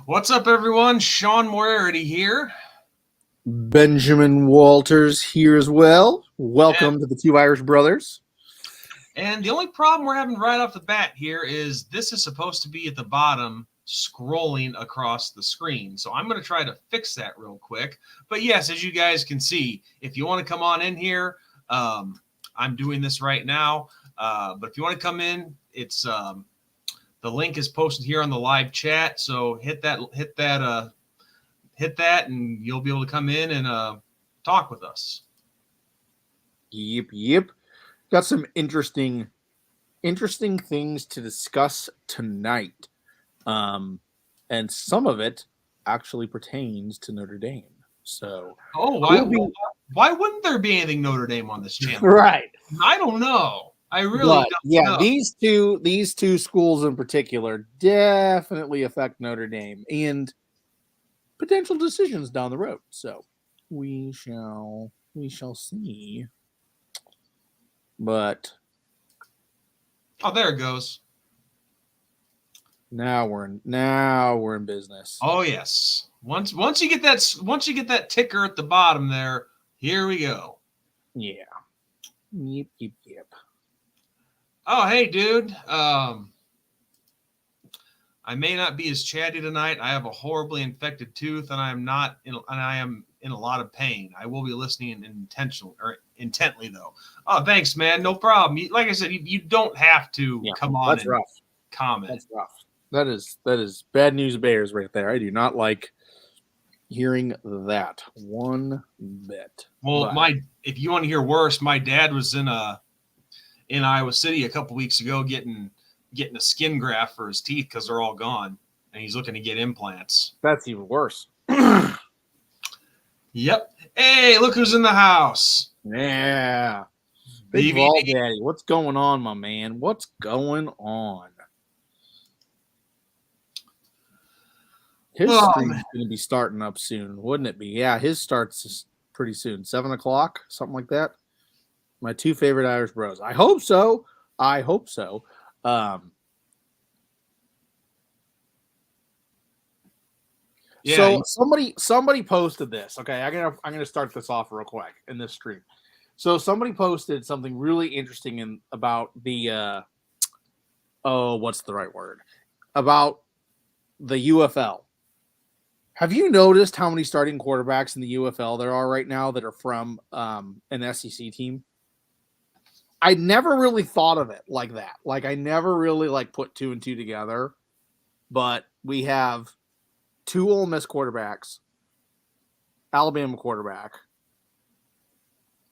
What's up, everyone? Sean Moriarty here. Benjamin Walters here as well. And, Welcome to the Two Irish Brothers. and the only problem we're having right off the bat here is this is supposed to be at the bottom scrolling across the screen. So I'm going to try to fix that real quick. But yes, as you guys can see, if you want to come on in here, I'm doing this right now. But if you want to come in, it's the link is posted here on the live chat. So hit that, and you'll be able to come in and talk with us. Yep. Got some interesting things to discuss tonight. And some of it actually pertains to Notre Dame. So, why wouldn't there be anything Notre Dame on this channel? Right. I don't know. I really don't know. These two schools in particular definitely affect Notre Dame and potential decisions down the road. So we shall see. But there it goes. Now we're in business. Oh yes. Once you get that ticker at the bottom there, here we go. Yeah. Yep. Oh hey dude. I may not be as chatty tonight. I have a horribly infected tooth, and I am in a lot of pain. I will be listening intently though. Oh, thanks, man. No problem. Like I said, you don't have to come on and comment. That's rough. That is bad news bears right there. I do not like hearing that one bit. Well, if you want to hear worse, my dad was in Iowa City a couple weeks ago getting a skin graft for his teeth because they're all gone, and he's looking to get implants. That's even worse. Yep. Hey, look who's in the house. Yeah. Big Vol Daddy. What's going on, my man? What's going on? His stream's going to be starting up soon, wouldn't it be? Yeah, his starts pretty soon. 7:00, something like that. My two favorite Irish bros. I hope so. So somebody posted this. Okay, I'm gonna start this off real quick in this stream. So somebody posted something really interesting about the what's the right word? About the UFL. Have you noticed how many starting quarterbacks in the UFL there are right now that are from an SEC team? I never really thought of it like that. Like I never really put two and two together. But we have 2 Ole Miss quarterbacks, Alabama quarterback,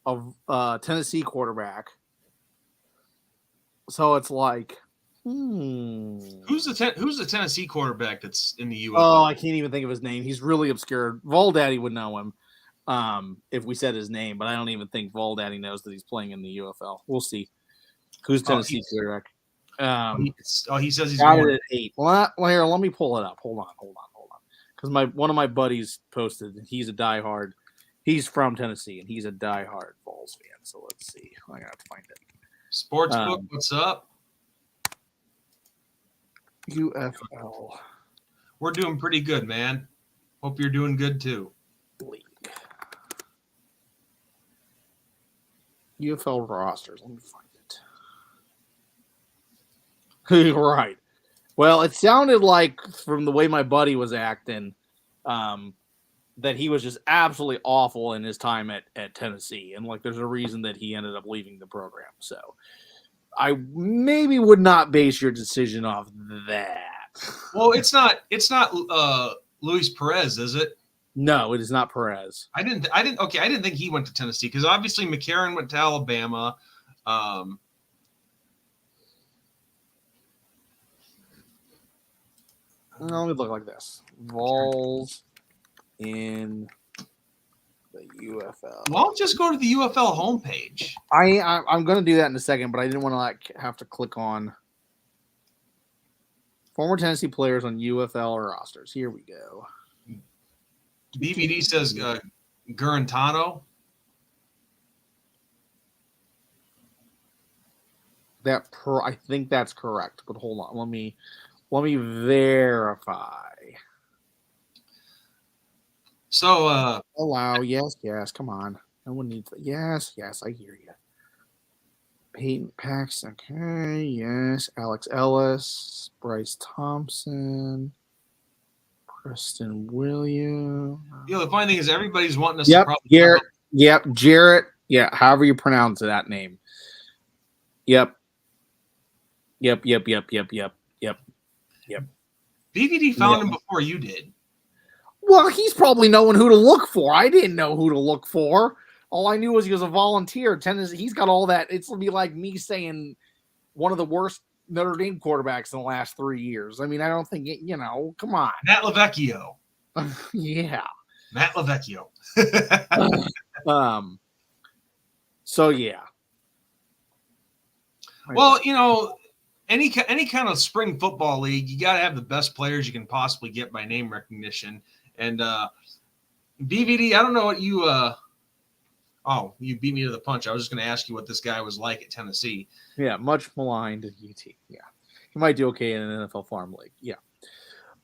a Tennessee quarterback. So it's like, who's the Tennessee quarterback that's in the UFL? Oh, I can't even think of his name. He's really obscure. Vol Daddy would know him if we said his name, but I don't even think Vol Daddy knows that he's playing in the UFL. We'll see. Who's Tennessee quarterback? He says he's got it at 8. Well, here, let me pull it up. Hold on. Because one of my buddies posted. He's from Tennessee, and he's a diehard Vols fan. So let's see. I got to find it. Sportsbook, what's up? UFL. We're doing pretty good, man. Hope you're doing good too. League. UFL rosters. Let me find it. Right. Well, it sounded like from the way my buddy was acting that he was just absolutely awful in his time at Tennessee. And there's a reason that he ended up leaving the program. So I maybe would not base your decision off that. Well, it's not Luis Perez, is it? No, it is not Perez. I didn't think he went to Tennessee because obviously McCarron went to Alabama. Let me look like this. Vols in the UFL. Well, I'll just go to the UFL homepage. I'm going to do that in a second, but I didn't want to have to click on former Tennessee players on UFL rosters. Here we go. BVD says Garantano. I think that's correct, but hold on. Let me verify. So, Allow, yes, come on. No one needs that. Yes, I hear you. Peyton Paxton, okay, yes. Alex Ellis, Bryce Thompson, Preston Williams. the funny thing is everybody's wanting us to Yep, probably Garrett. Yep, Jarrett. Yeah, however you pronounce that name. Yep. BVD found him before you did. Well, he's probably knowing who to look for. I didn't know who to look for. All I knew was he was a volunteer. He's got all that. It's gonna be like me saying one of the worst Notre Dame quarterbacks in the last 3 years. I mean, I don't think come on. Matt LaVecchio. Yeah. Matt LaVecchio. So yeah. Well, any kind of spring football league, you got to have the best players you can possibly get by name recognition. And BVD, I don't know what you. You beat me to the punch. I was just going to ask you what this guy was like at Tennessee. Yeah, much maligned at UT. Yeah, he might do okay in an NFL farm league. Yeah.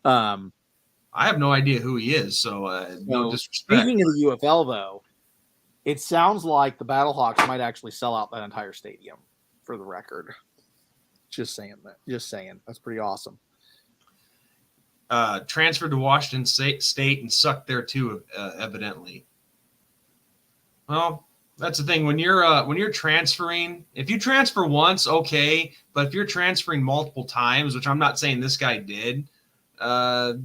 I have no idea who he is, so no disrespect. Speaking of the UFL, though, it sounds like the Battlehawks might actually sell out that entire stadium. For the record, just saying that. Just saying, that's pretty awesome. Transferred to Washington State and sucked there too, evidently. Well, that's the thing. When you're transferring, if you transfer once, okay, but if you're transferring multiple times, which I'm not saying this guy did, the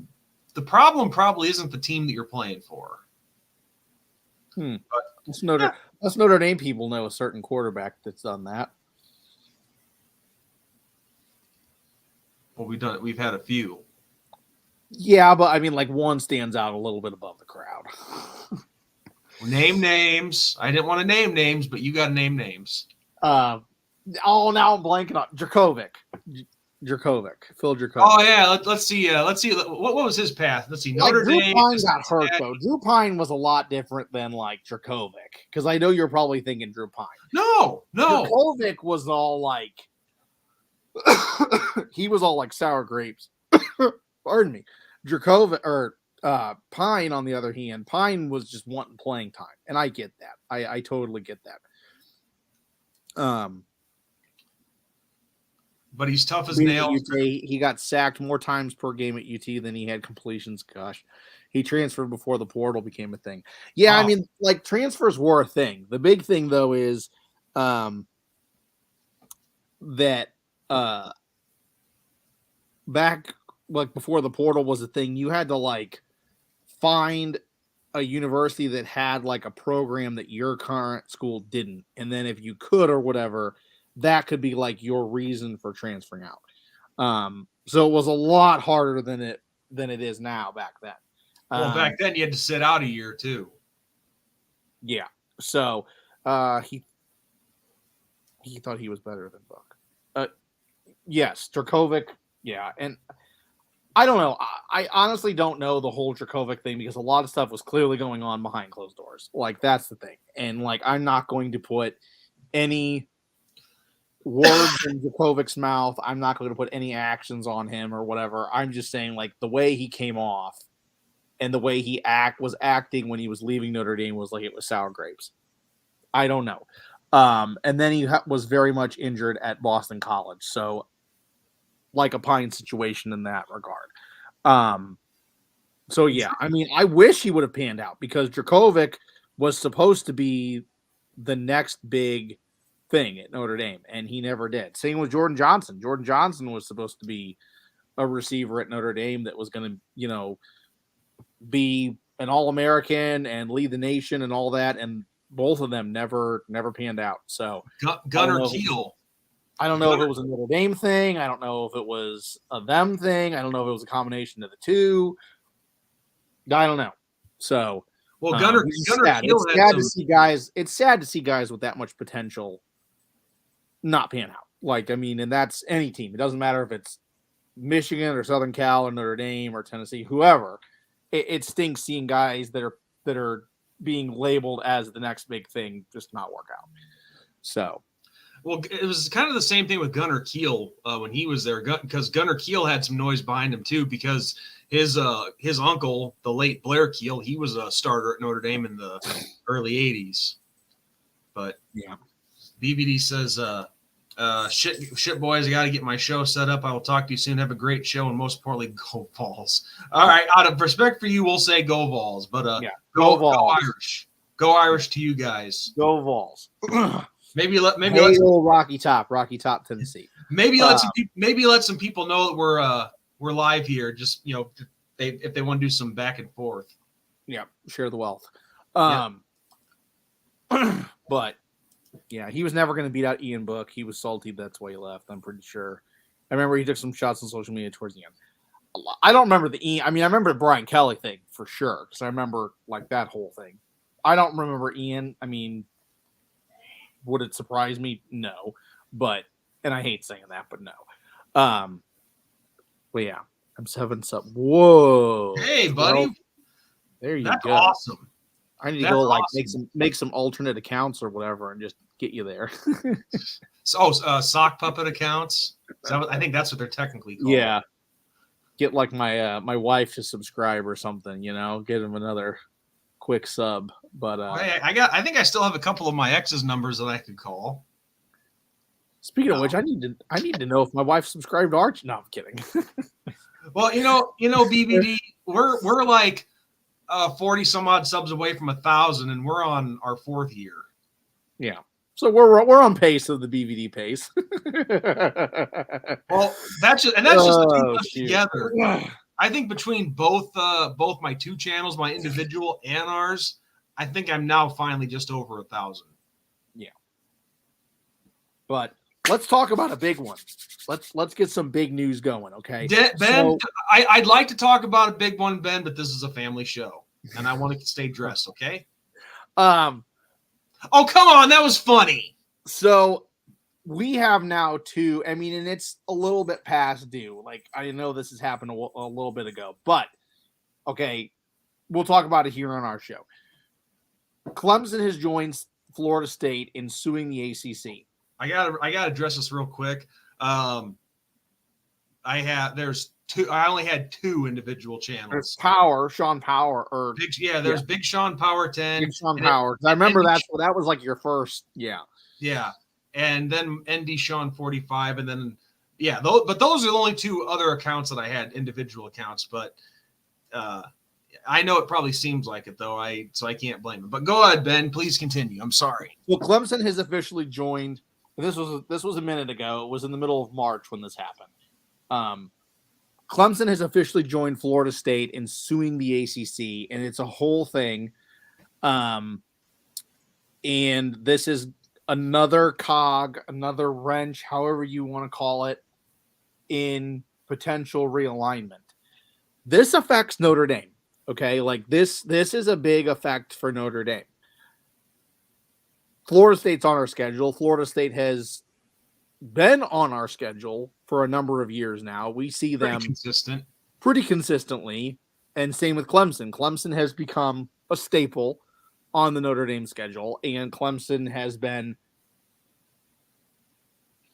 problem probably isn't the team that you're playing for. But us Notre Dame people know a certain quarterback that's done that. Well, we've had a few. Yeah, but I mean, like one stands out a little bit above the crowd. Name names. I didn't want to name names, but you got to name names. Now I'm blanking on Dracovic. Phil Dracovic. Oh yeah, let's see. What was his path? Let's see. Notre Dame. Drew Pine got hurt though. Drew Pine was a lot different than like Dracovic, because I know you're probably thinking Drew Pine. No. Dracovic was all like he was all like sour grapes. Pardon me. Dracovic or Pine, on the other hand, Pine was just wanting playing time, and I get that. I totally get that. But he's tough as nails. He got sacked more times per game at UT than he had completions. Gosh, he transferred before the portal became a thing. Yeah, I mean, like transfers were a thing. The big thing though is that back like before the portal was a thing, you had to like find a university that had like a program that your current school didn't, and then if you could or whatever, that could be like your reason for transferring out. So it was a lot harder than it is now back then. Well, back then you had to sit out a year too. Yeah. So he thought he was better than Buck. Yes, Dracovic. Yeah, and I don't know. I honestly don't know the whole Dracovic thing, because a lot of stuff was clearly going on behind closed doors. Like, that's the thing. And like, I'm not going to put any words in Djokovic's mouth. I'm not going to put any actions on him or whatever. I'm just saying, like, the way he came off and the way he was acting when he was leaving Notre Dame was like it was sour grapes. I don't know. And then he was very much injured at Boston College. So like a Pine situation in that regard. So yeah, I mean, I wish he would have panned out, because Dracovic was supposed to be the next big thing at Notre Dame, and he never did. Same with Jordan Johnson. Jordan Johnson was supposed to be a receiver at Notre Dame that was going to, be an All-American and lead the nation and all that, and both of them never panned out. So Gunnar Kiel. I don't know if it was a Notre Dame thing. I don't know if it was a them thing. I don't know if it was a combination of the two. I don't know. So, well, Gunnar sad. Kiel It's sad to see guys. It's sad to see guys with that much potential not pan out. Like, I mean, and that's any team. It doesn't matter if it's Michigan or Southern Cal or Notre Dame or Tennessee, whoever. It stinks seeing guys that are being labeled as the next big thing just not work out. So. Well, it was kind of the same thing with Gunnar Kiel when he was there, because Gunnar Kiel had some noise behind him too, because his uncle, the late Blair Kiel, he was a starter at Notre Dame in the early '80s. But yeah, BBD says, shit boys, I got to get my show set up. I will talk to you soon. Have a great show, and most importantly, go Vols. All right, out of respect for you, we'll say go Vols, but go Vols. Go Irish. Go Irish to you guys. Go Vols. maybe let Rocky Top, Tennessee. Maybe let some people know that we're live here. Just if they want to do some back and forth. Yeah, share the wealth. But yeah, he was never going to beat out Ian Book. He was salty. That's why he left. I'm pretty sure. I remember he took some shots on social media towards the end. I don't remember the Ian. I mean, I remember the Brian Kelly thing for sure because I remember like that whole thing. I don't remember Ian. I mean, would it surprise me? No, and I hate saying that, but no. But yeah, I'm 7-sub. Whoa! Hey, buddy. Well, there you That's go. Awesome. I need to go make some alternate accounts or whatever and just get you there. Sock puppet accounts. I think that's what they're technically called. Yeah. Get like my wife to subscribe or something, get him another quick sub. But I think I still have a couple of my ex's numbers that I could call. Speaking of which, I need to know if my wife subscribed to Arch. No, I'm kidding. Well, BBD, we're like 40 some odd subs away from 1,000, and we're on our 4th year. Yeah, so we're on pace of the BVD pace. Well, that's just the two of us together. I think between both my 2 channels, my individual and ours, I think I'm now finally just over 1,000. Yeah, but let's talk about a big one. Let's get some big news going, okay? Ben, I'd like to talk about a big one, Ben, but this is a family show, and I want to stay dressed, okay? Oh, come on, that was funny. So we have now 2. I mean, and it's a little bit past due. Like, I know this has happened a little bit ago, but okay, we'll talk about it here on our show. Clemson has joined Florida State in suing the ACC. I gotta address this real quick. I only had 2 individual channels. There's Sean Power, or Big Sean Power 10. Big Sean Power. I remember that was like your first, yeah. Yeah, and then ND Sean 45, and then but those are the only 2 other accounts that I had, individual accounts. But I know it probably seems like it though, so I can't blame him. But go ahead, Ben. Please continue. I'm sorry. Well, Clemson has officially joined. This was a minute ago. It was in the middle of March when this happened. Clemson has officially joined Florida State in suing the ACC, and it's a whole thing. And this is another cog, another wrench, however you want to call it, in potential realignment. This affects Notre Dame. Okay, like this is a big effect for Notre Dame. Florida State's on our schedule. Florida State has been on our schedule for a number of years now. We see them pretty consistently, and same with Clemson. Clemson has become a staple on the Notre Dame schedule, and Clemson has been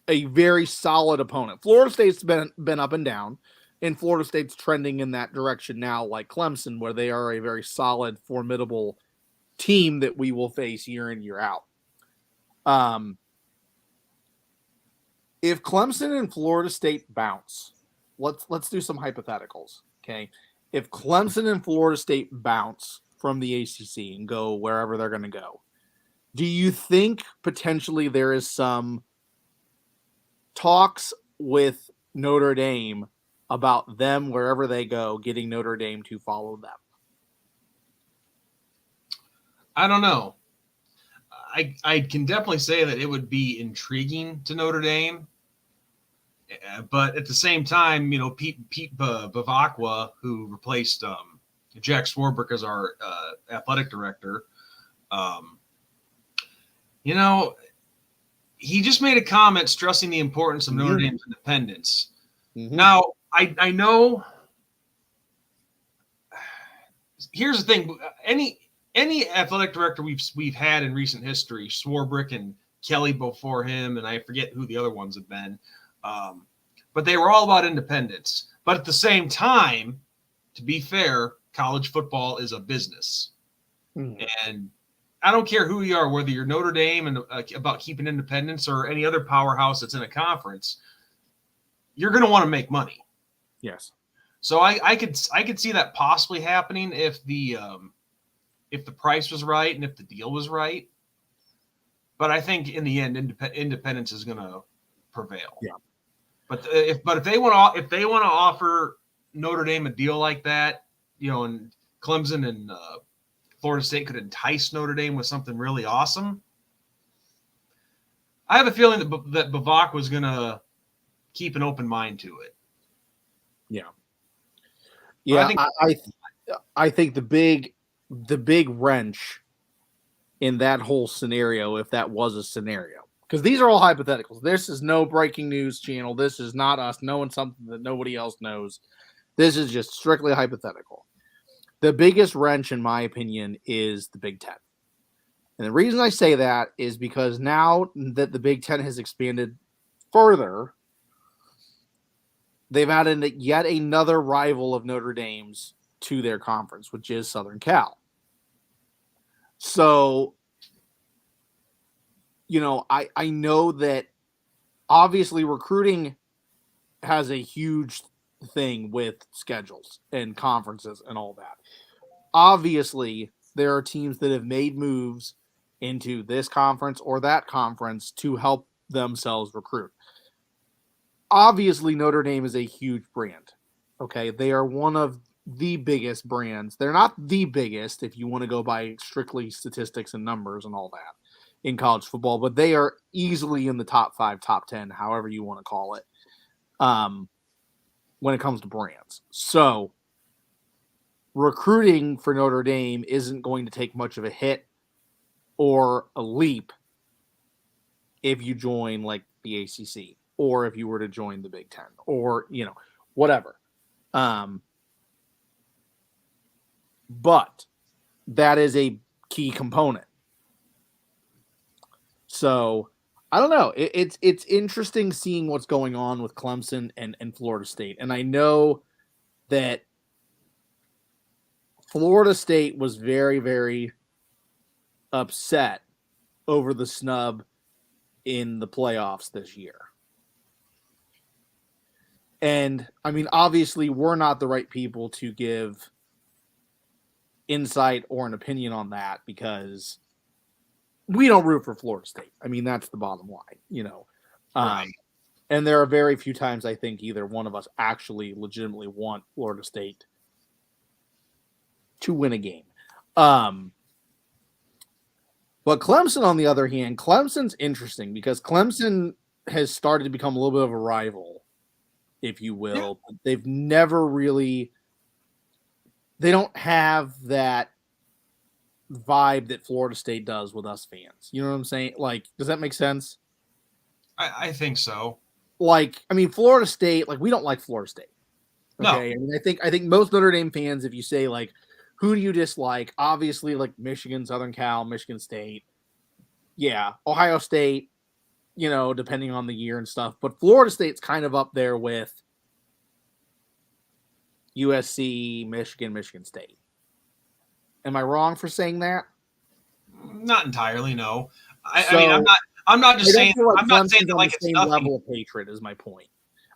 a very solid opponent. Florida State's been up and down, and Florida State's trending in that direction now, like Clemson, where they are a very solid, formidable team that we will face year in, year out. If Clemson and Florida State bounce, let's do some hypotheticals, okay? If Clemson and Florida State bounce from the ACC and go wherever they're going to go, do you think potentially there is some talks with Notre Dame about them wherever they go, getting Notre Dame to follow them? I don't know. I can definitely say that it would be intriguing to Notre Dame, but at the same time, Pete Bavacqua, who replaced Jack Swarbrick as our athletic director, he just made a comment stressing the importance of Notre Dame's independence. Mm-hmm. Now, I know. Here's the thing: any athletic director we've had in recent history, Swarbrick and Kelly before him, and I forget who the other ones have been. But they were all about independence. But at the same time, to be fair, college football is a business. And I don't care who you are, whether you're Notre Dame and about keeping independence or any other powerhouse that's in a conference, you're going to want to make money. Yes. So I could see that possibly happening if the price was right and if the deal was right. But I think in the end, independence is going to prevail. Yeah. But if they want to offer Notre Dame a deal like that, and Clemson and Florida State could entice Notre Dame with something really awesome, I have a feeling that Bavak was going to keep an open mind to it. Yeah. Yeah, I think the big wrench in that whole scenario, if that was a scenario, because these are all hypotheticals. This is no breaking news channel. This is not us knowing something that nobody else knows. This is just strictly hypothetical. The biggest wrench, in my opinion, is the Big Ten. And the reason I say that is because now that the Big Ten has expanded further, they've added yet another rival of Notre Dame's to their conference, which is Southern Cal. So, I know that obviously recruiting has a huge thing with schedules and conferences and all that. Obviously, there are teams that have made moves into this conference or that conference to help themselves recruit. Obviously, Notre Dame is a huge brand. Okay, they are one of the biggest brands. They're not the biggest if you want to go by strictly statistics and numbers and all that in college football, but they are easily in the top 5, top 10, however you want to call it, when it comes to brands. So recruiting for Notre Dame isn't going to take much of a hit or a leap if you join like the ACC or if you were to join the Big Ten or, whatever. But that is a key component. So I don't know. It's interesting seeing what's going on with Clemson and Florida State. And I know that Florida State was very, very upset over the snub in the playoffs this year. And I mean, obviously, we're not the right people to give insight or an opinion on that because we don't root for Florida State. I mean, that's the bottom line, Right. And there are very few times I think either one of us actually legitimately want Florida State to win a game. But Clemson, on the other hand, Clemson's interesting because Clemson has started to become a little bit of a rival, if you will. Yeah. They've never really – they don't have that vibe that Florida State does with us fans. You know what I'm saying? Like, does that make sense? I think so. Like, I mean, Florida State, like, we don't like Florida State. Okay. No. I mean, I think most Notre Dame fans, if you say, like, who do you dislike? Obviously, like Michigan, Southern Cal, Michigan State. Yeah. Ohio State, depending on the year and stuff. But Florida State's kind of up there with USC, Michigan State. Am I wrong for saying that? Not entirely, no. I mean, I'm not just saying. I'm not saying that like it's nothing. Level of hatred is my point.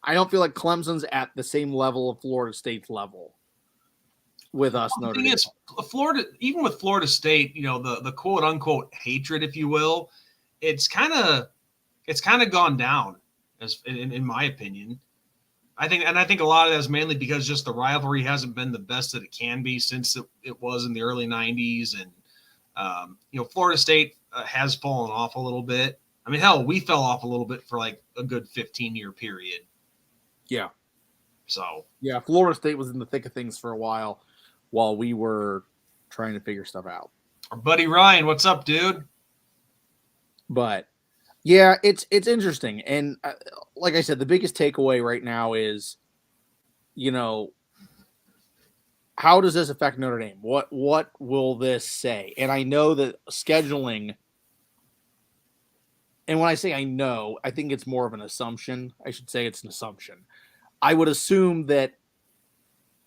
I don't feel like Clemson's at the same level of Florida State's level with us. The thing is, Florida, even with Florida State, the quote unquote hatred, if you will, it's kind of gone down, as in my opinion. I think a lot of that is mainly because just the rivalry hasn't been the best that it can be since it was in the early 90s. And, Florida State has fallen off a little bit. I mean, hell, we fell off a little bit for like a good 15-year period. Yeah. So. Yeah, Florida State was in the thick of things for a while we were trying to figure stuff out. Our buddy Ryan, what's up, dude? But yeah, it's interesting. And like I said, the biggest takeaway right now is, how does this affect Notre Dame? What will this say? And I know that scheduling and when I say I know, I think it's more of an assumption. I should say it's an assumption. I would assume that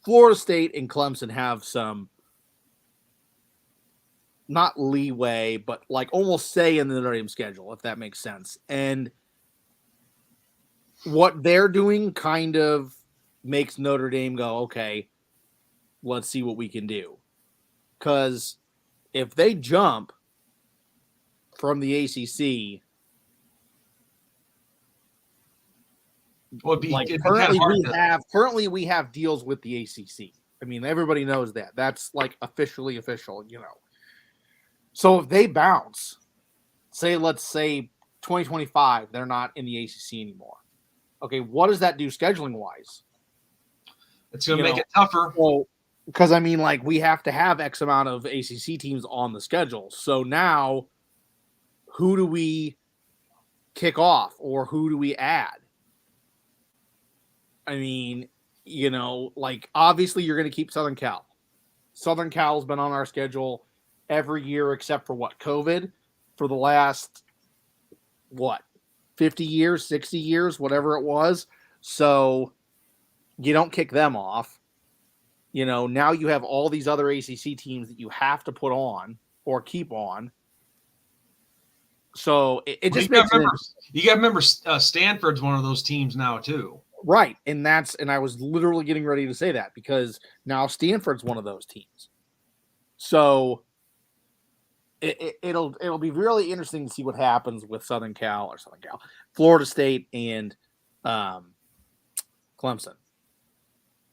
Florida State and Clemson have some, not leeway, but like almost say in the Notre Dame schedule, if that makes sense. And what they're doing kind of makes Notre Dame go, okay, let's see what we can do. Because if they jump from the ACC, Well, like it'd be kind of currently we have deals with the ACC. I mean, everybody knows that. That's like officially official, you know. So if they bounce, let's say 2025, they're not in the ACC anymore. Okay, what does that do scheduling wise? It's going to make it tougher. Well, because I mean, like we have to have X amount of ACC teams on the schedule. So now, who do we kick off or who do we add? I mean, like obviously you're going to keep Southern Cal. Southern Cal's been on our schedule every year except for COVID for the last 50 years, 60 years, whatever it was. So you don't kick them off. Now you have all these other ACC teams that you have to put on or keep on. So it just makes sense. You got to remember Stanford's one of those teams now too. Right. And I was literally getting ready to say that because now Stanford's one of those teams. So it'll be really interesting to see what happens with Florida State and Clemson.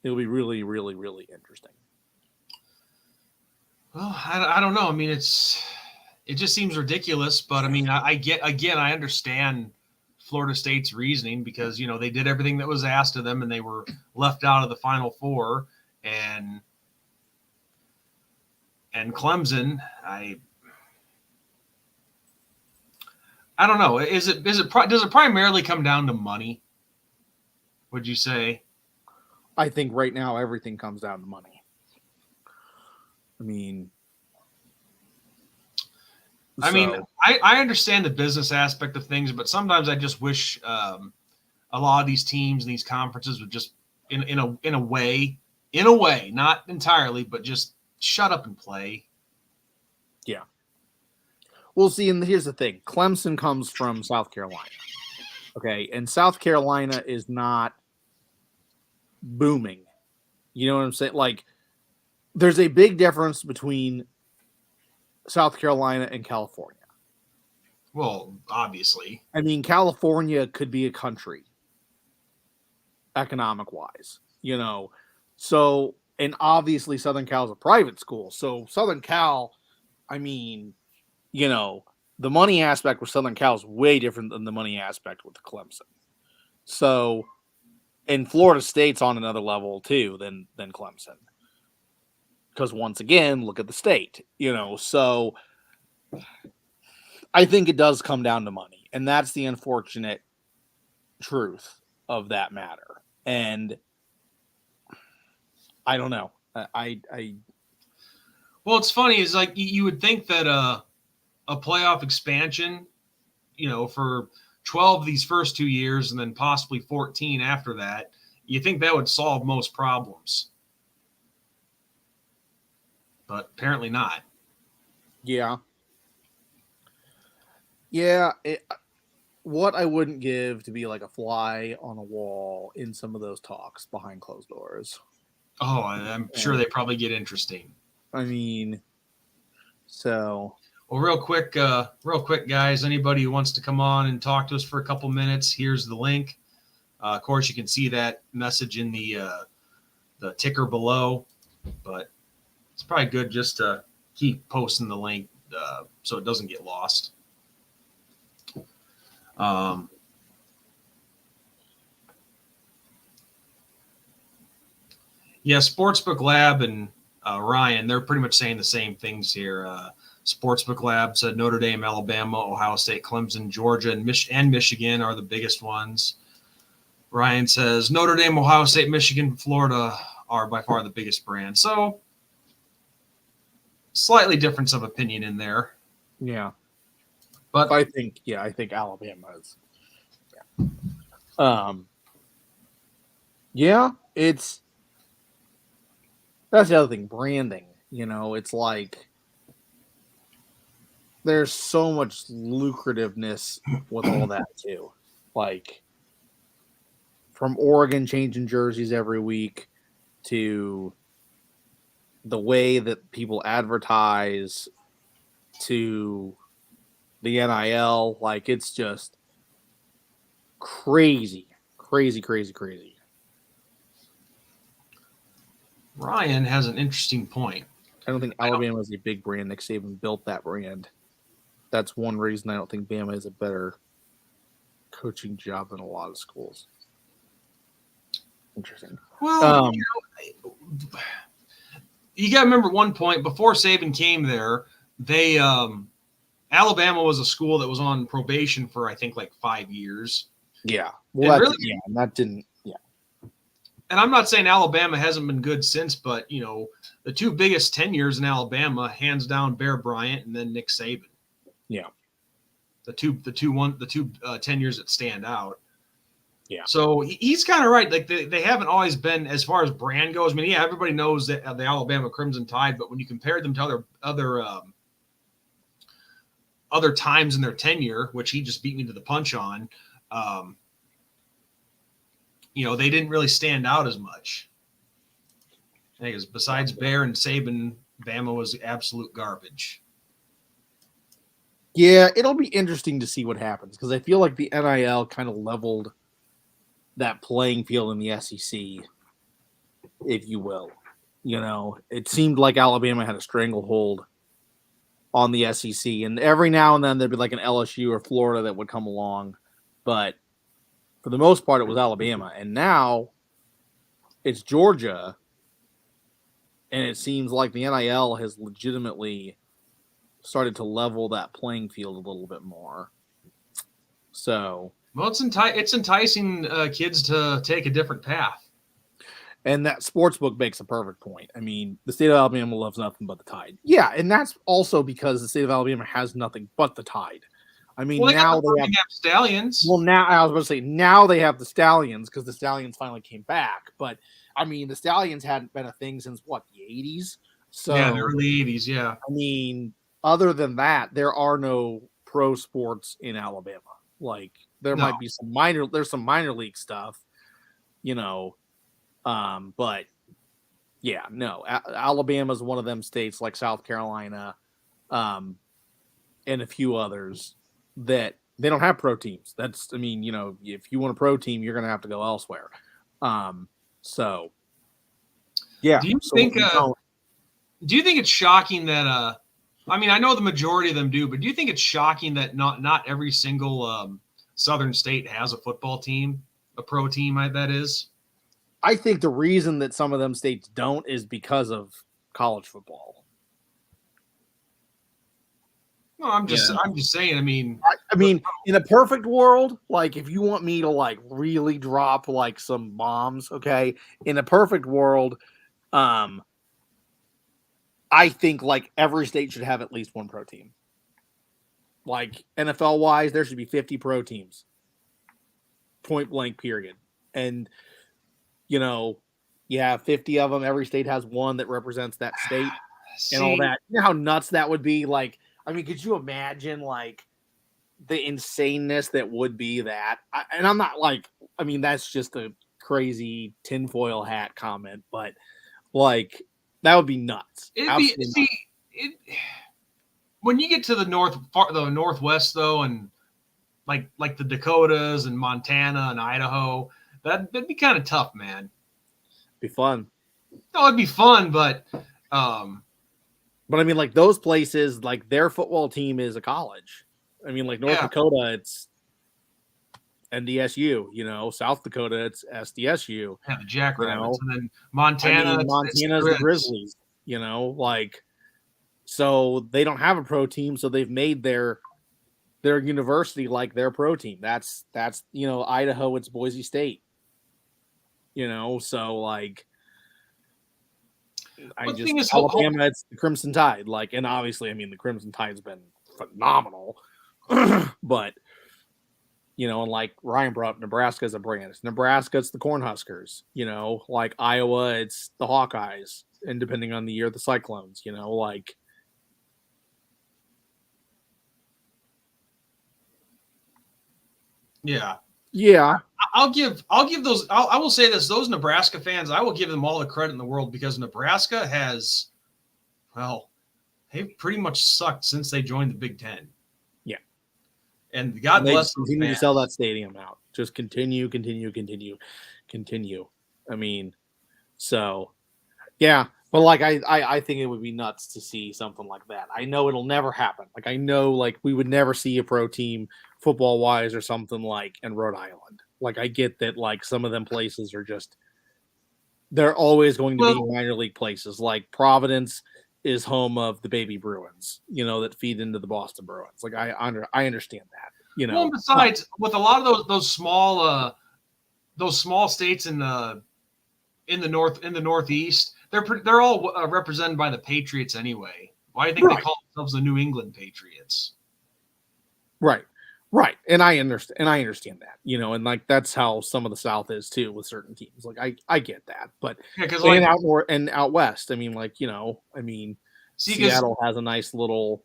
It'll be really, really, really interesting. Well, I don't know. I mean, it just seems ridiculous, but I mean, I understand Florida State's reasoning because, they did everything that was asked of them and they were left out of the Final Four, and Clemson, I don't know. Does it primarily come down to money? Would you say? I think right now everything comes down to money. I mean, I understand the business aspect of things, but sometimes I just wish a lot of these teams and these conferences would just, in a way, not entirely, but just shut up and play. Yeah. Well, see, and here's the thing: Clemson comes from South Carolina, okay, and South Carolina is not booming. You know what I'm saying? Like, there's a big difference between South Carolina and California. Well, obviously. I mean, California could be a country, economic-wise, So, and obviously Southern Cal is a private school. So Southern Cal, I mean, the money aspect with Southern Cal is way different than the money aspect with Clemson. So, and Florida State's on another level too than Clemson. Because once again, look at the state, so I think it does come down to money. And that's the unfortunate truth of that matter. And I don't know. Well, it's funny is like you would think that a playoff expansion, for 12 of these first 2 years and then possibly 14 after that, you think that would solve most problems. But apparently not. Yeah. Yeah. What I wouldn't give to be like a fly on a wall in some of those talks behind closed doors. Oh, I'm sure they probably get interesting. I mean, so. Well, real quick, guys, anybody who wants to come on and talk to us for a couple minutes, here's the link. Of course, you can see that message in the ticker below, but it's probably good just to keep posting the link so it doesn't get lost. Yeah, Sportsbook Lab and Ryan, they're pretty much saying the same things here. Sportsbook Lab said Notre Dame, Alabama, Ohio State, Clemson, Georgia, and Michigan are the biggest ones. Ryan says Notre Dame, Ohio State, Michigan, Florida are by far the biggest brands. So slightly difference of opinion in there. Yeah. But I think Alabama is. Yeah. Yeah, that's the other thing. Branding. It's like there's so much lucrativeness with all that too. Like from Oregon changing jerseys every week to the way that people advertise to the NIL, like it's just crazy. Ryan has an interesting point. I don't think Alabama is a big brand. Nick Saban built that brand. That's one reason I don't think Bama is a better coaching job than a lot of schools. Interesting. Well, you got to remember one point before Saban came there. They Alabama was a school that was on probation for I think like 5 years. Yeah. Well, that didn't. Yeah. And I'm not saying Alabama hasn't been good since, but the two biggest tenures in Alabama, hands down, Bear Bryant and then Nick Saban. Yeah. The two tenures that stand out. Yeah. So he's kind of right. Like they haven't always been, as far as brand goes. I mean, yeah, everybody knows that the Alabama Crimson Tide, but when you compare them to other times in their tenure, which he just beat me to the punch on, they didn't really stand out as much. I think besides Bear and Saban, Bama was absolute garbage. Yeah, it'll be interesting to see what happens because I feel like the NIL kind of leveled that playing field in the SEC, if you will. It seemed like Alabama had a stranglehold on the SEC, and every now and then there'd be like an LSU or Florida that would come along, but for the most part it was Alabama, and now it's Georgia, and it seems like the NIL has legitimately started to level that playing field a little bit more. So, well, it's enticing kids to take a different path. And that sportsbook makes a perfect point. I mean, the state of Alabama loves nothing but the Tide. Yeah, and that's also because the state of Alabama has nothing but the Tide. I mean, now they have Stallions. Well, now I was about to say now they have the Stallions because the Stallions finally came back. But I mean, the Stallions hadn't been a thing since what, the 80s? So yeah, the early 80s. Yeah. I mean, other than that, there are no pro sports in Alabama. Like there might be some minor league stuff, but yeah, no. Alabama is one of them states like South Carolina, and a few others that they don't have pro teams. If you want a pro team, you're going to have to go elsewhere. So yeah. Do you think it's shocking that I know the majority of them do, but do you think it's shocking that not every single Southern state has a football team, a pro team that is? I think the reason that some of them states don't is because of college football. No, I'm just saying. I mean, in a perfect world, like if you want me to like really drop like some bombs, okay, in a perfect world, I think like every state should have at least one pro team. Like NFL wise, there should be 50 pro teams. Point blank, period. And you have 50 of them. Every state has one that represents that state and all that. You know how nuts that would be? Like, could you imagine like the insaneness that would be that? And I'm not like, that's just a crazy tinfoil hat comment, but like that would be nuts. When you get to the Northwest though, and like the Dakotas and Montana and Idaho, that'd be kind of tough, man. Be fun. No, it'd be fun, but like those places, like their football team is a college. Like North Dakota, it's NDSU. South Dakota, it's SDSU. Yeah, the Jackrabbits, and then Montana's the Grizzlies. So they don't have a pro team, so they've made their university like their pro team. That's Idaho, it's Boise State. So like Alabama, it's the Crimson Tide. Like, and obviously, the Crimson Tide's been phenomenal. But, and like Ryan brought up, Nebraska as a brand. Nebraska, it's the Cornhuskers. Like Iowa, it's the Hawkeyes. And depending on the year, the Cyclones. Like. Yeah. Yeah. I will say this, those Nebraska fans, I will give them all the credit in the world because Nebraska has, they've pretty much sucked since they joined the Big Ten. Yeah. And God bless them. Continue to sell that stadium out. Just continue. I mean, so, yeah. But, like, I think it would be nuts to see something like that. I know it'll never happen. Like, I know, like, we would never see a pro team football-wise or something like in Rhode Island. Like, I get that, like, some of them places are just – they're always going to be minor league places. Like, Providence is home of the baby Bruins, that feed into the Boston Bruins. Like, I understand that, Well, besides, with a lot of those small states in the Northeast, they're all represented by the Patriots anyway. Why do you think they call themselves the New England Patriots? Right, and I understand that, and like that's how some of the South is too with certain teams. Like I get that, but out west, I mean, like Seattle has a nice little,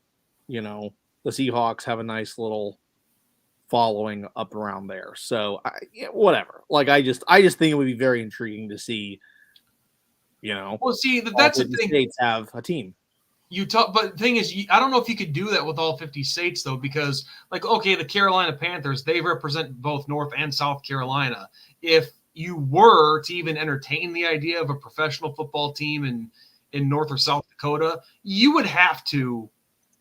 the Seahawks have a nice little following up around there. So whatever. Like I just think it would be very intriguing to see. Well, see, that's the thing. States have a team. But the thing is, I don't know if you could do that with all 50 states though, because like, okay, the Carolina Panthers, they represent both North and South Carolina. If you were to even entertain the idea of a professional football team in North or South Dakota, you would have to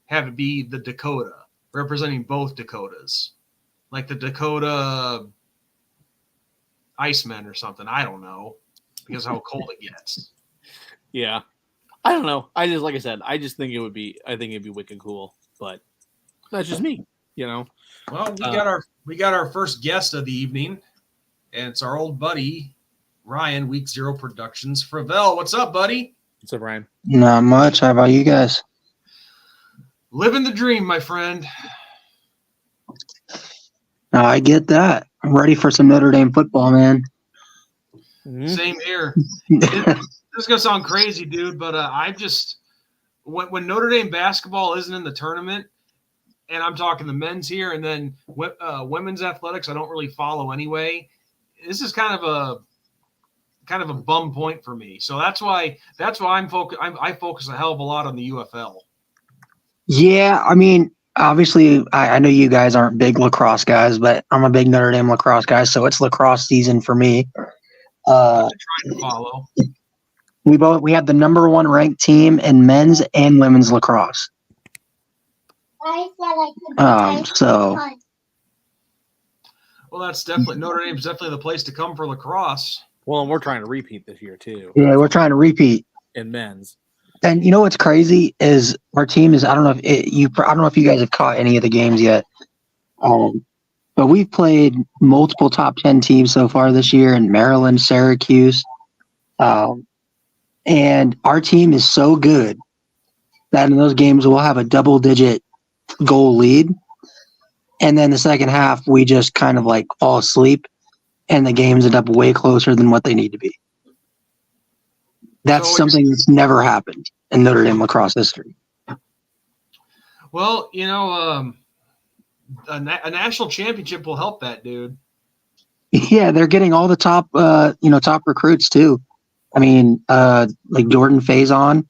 have it be the Dakota representing both Dakotas, like the Dakota Icemen or something. I don't know. Because how cold it gets. Yeah. I don't know. Like I said, I think it'd be wicked cool, but that's just me, Well, we got our first guest of the evening, and it's our old buddy, Ryan, Week Zero Productions. Fravel, what's up, buddy? What's up, Ryan? Not much. How about you guys? Living the dream, my friend. I get that. I'm ready for some Notre Dame football, man. Mm-hmm. Same here. This is gonna sound crazy, dude, but I just when Notre Dame basketball isn't in the tournament, and I'm talking the men's here, and then women's athletics, I don't really follow anyway. This is kind of a bum point for me. So that's why I focus a hell of a lot on the UFL. Yeah, I mean, obviously, I know you guys aren't big lacrosse guys, but I'm a big Notre Dame lacrosse guy, so it's lacrosse season for me. Trying to follow. We have the number one ranked team in men's and women's lacrosse. So. Well, that's definitely Notre Dame's definitely the place to come for lacrosse. Well, and we're trying to repeat this year too. Yeah, we're trying to repeat in men's. And what's crazy is our team is I don't know if you guys have caught any of the games yet. But we've played multiple top 10 teams so far this year in Maryland, Syracuse. And our team is so good that in those games we'll have a double-digit goal lead. And then the second half, we just kind of like fall asleep, and the games end up way closer than what they need to be. That's something that's never happened in Notre Dame lacrosse history. Well, a national championship will help that, dude. Yeah, they're getting all the top recruits too. I mean, like Jordan Faison,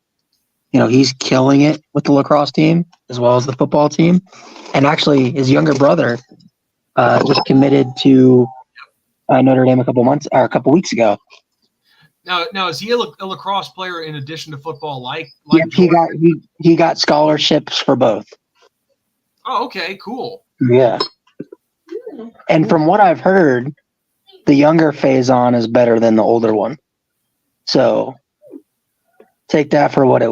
he's killing it with the lacrosse team as well as the football team. And actually, his younger brother just committed to Notre Dame a couple weeks ago. Now is he a lacrosse player in addition to football? Yep, he got scholarships for both. Oh, okay, cool. Yeah. And from what I've heard, the younger Faison is better than the older one. So take that for what it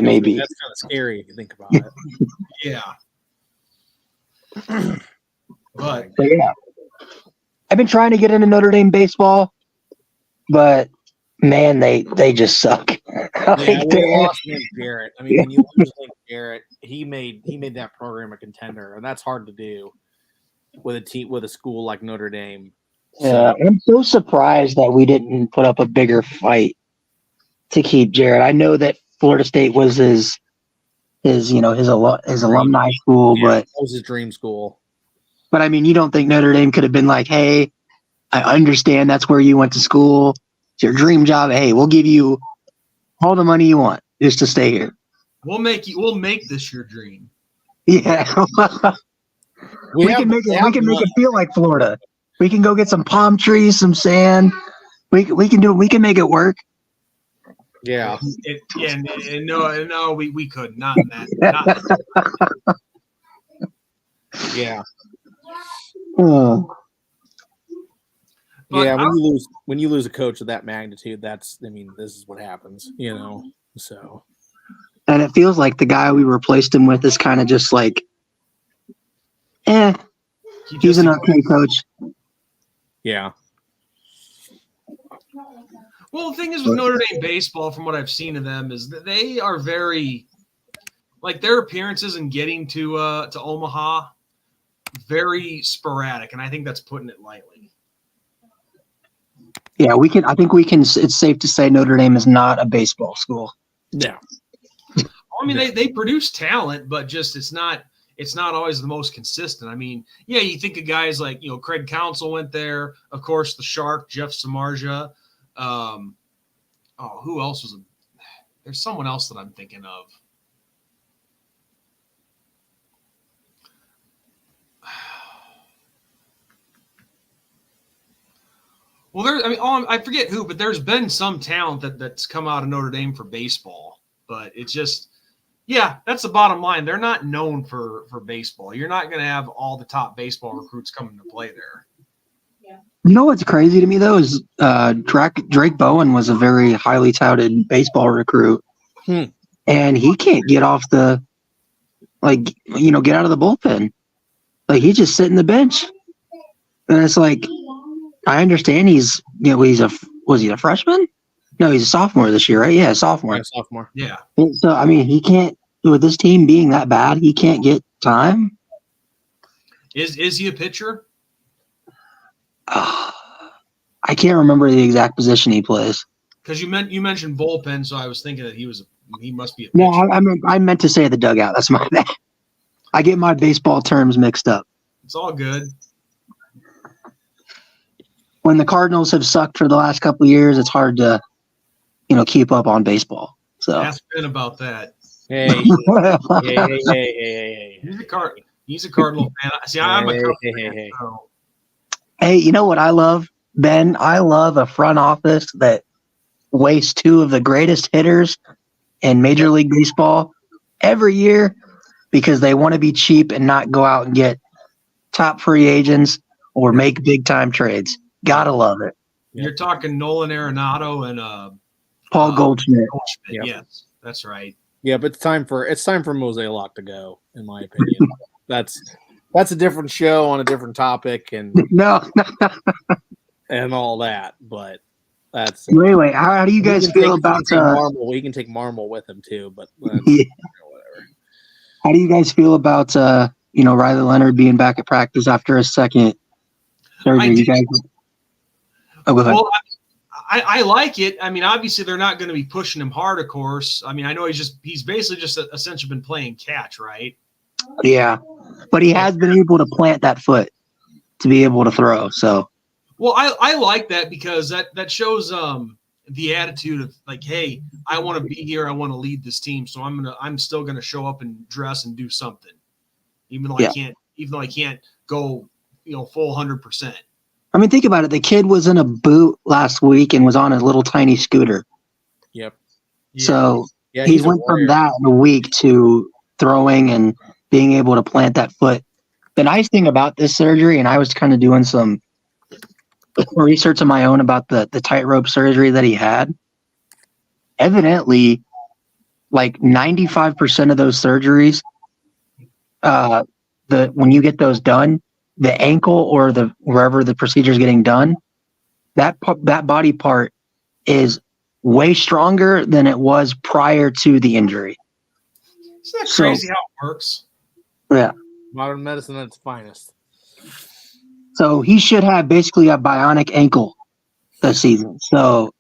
may be. That's kind of scary if you think about it. Yeah. But yeah. I've been trying to get into Notre Dame baseball, but man, they just suck. Yeah, we lost Garrett. I mean, when you lose Garrett, he made that program a contender, and that's hard to do with a school like Notre Dame. Yeah, I'm so surprised that we didn't put up a bigger fight to keep Jared. I know that Florida State was his alumni school, That was his dream school. But I mean, you don't think Notre Dame could have been like, "Hey, I understand that's where you went to school. It's your dream job. Hey, we'll give you all the money you want just to stay here. We'll make this your dream." Yeah, we can make it feel like Florida. We can go get some palm trees, some sand. We can make it work. Yeah. No, we could not in that. Yeah. Oh. Yeah, when you lose a coach of that magnitude, this is what happens, So, and it feels like the guy we replaced him with is kind of just like, he's an okay coach. Yeah. Well, the thing is with Notre Dame baseball, from what I've seen of them, is that they are very, like, their appearances and getting to Omaha, very sporadic, and I think that's putting it lightly. Yeah, I think we can. It's safe to say Notre Dame is not a baseball school. Yeah. I mean, they produce talent, but just it's not always the most consistent. I mean, yeah, you think of guys like, Craig Counsell went there. Of course, the Shark, Jeff Samardzija. Who else was there's someone else that I'm thinking of. Well, I forget who, but there's been some talent that's come out of Notre Dame for baseball, but it's just, yeah, that's the bottom line. They're not known for baseball. You're not going to have all the top baseball recruits coming to play there. You know what's crazy to me though is Drake Bowen was a very highly touted baseball recruit, and he can't get off get out of the bullpen. Like, he's just sitting the bench, and it's like, I understand was he a freshman? No, he's a sophomore this year, right? Yeah, sophomore. Yeah, sophomore. Yeah. So I mean, he can't, with this team being that bad, he can't get time. Is he a pitcher? I can't remember the exact position he plays. Because you mentioned bullpen, so I was thinking that he must be a pitcher. No, I meant to say the dugout. That's my bad. I get my baseball terms mixed up. It's all good. When the Cardinals have sucked for the last couple of years, it's hard to, keep up on baseball. So ask Ben about that. Hey. He's a Cardinal fan. See, I'm a Cardinal fan. So. Hey, you know what I love, Ben? I love a front office that wastes two of the greatest hitters in Major League Baseball every year because they want to be cheap and not go out and get top free agents or make big time trades. Gotta love it. You're talking Nolan Arenado and Paul Goldschmidt. Yep. Yes, that's right. Yeah, but it's time for Mosaic to go, in my opinion. That's a different show on a different topic and and all that. But that's anyway. How do you guys feel about Marmol? We can take Marmol with him too, but whatever. How do you guys feel about Riley Leonard being back at practice after a second surgery? You guys? Oh, go ahead. Well, I like it. I mean, obviously they're not going to be pushing him hard, of course. I mean, I know he's basically just essentially been playing catch, right? Yeah, but he has been able to plant that foot to be able to throw. So, well, I like that because that shows the attitude of like, hey, I want to be here, I want to lead this team, so I'm still gonna show up and dress and do something, even though I can't go full 100%. I mean, think about it. The kid was in a boot last week and was on a little tiny scooter. Yep. So he went from that in a week to throwing and being able to plant that foot. The nice thing about this surgery, and I was kind of doing some research of my own about the tightrope surgery that he had. Evidently, like 95% of those surgeries, when you get those done, the ankle or wherever the procedure is getting done, that body part is way stronger than it was prior to the injury. Isn't that So- crazy how it works? Yeah. Modern medicine at its finest. So he should have basically a bionic ankle this season. So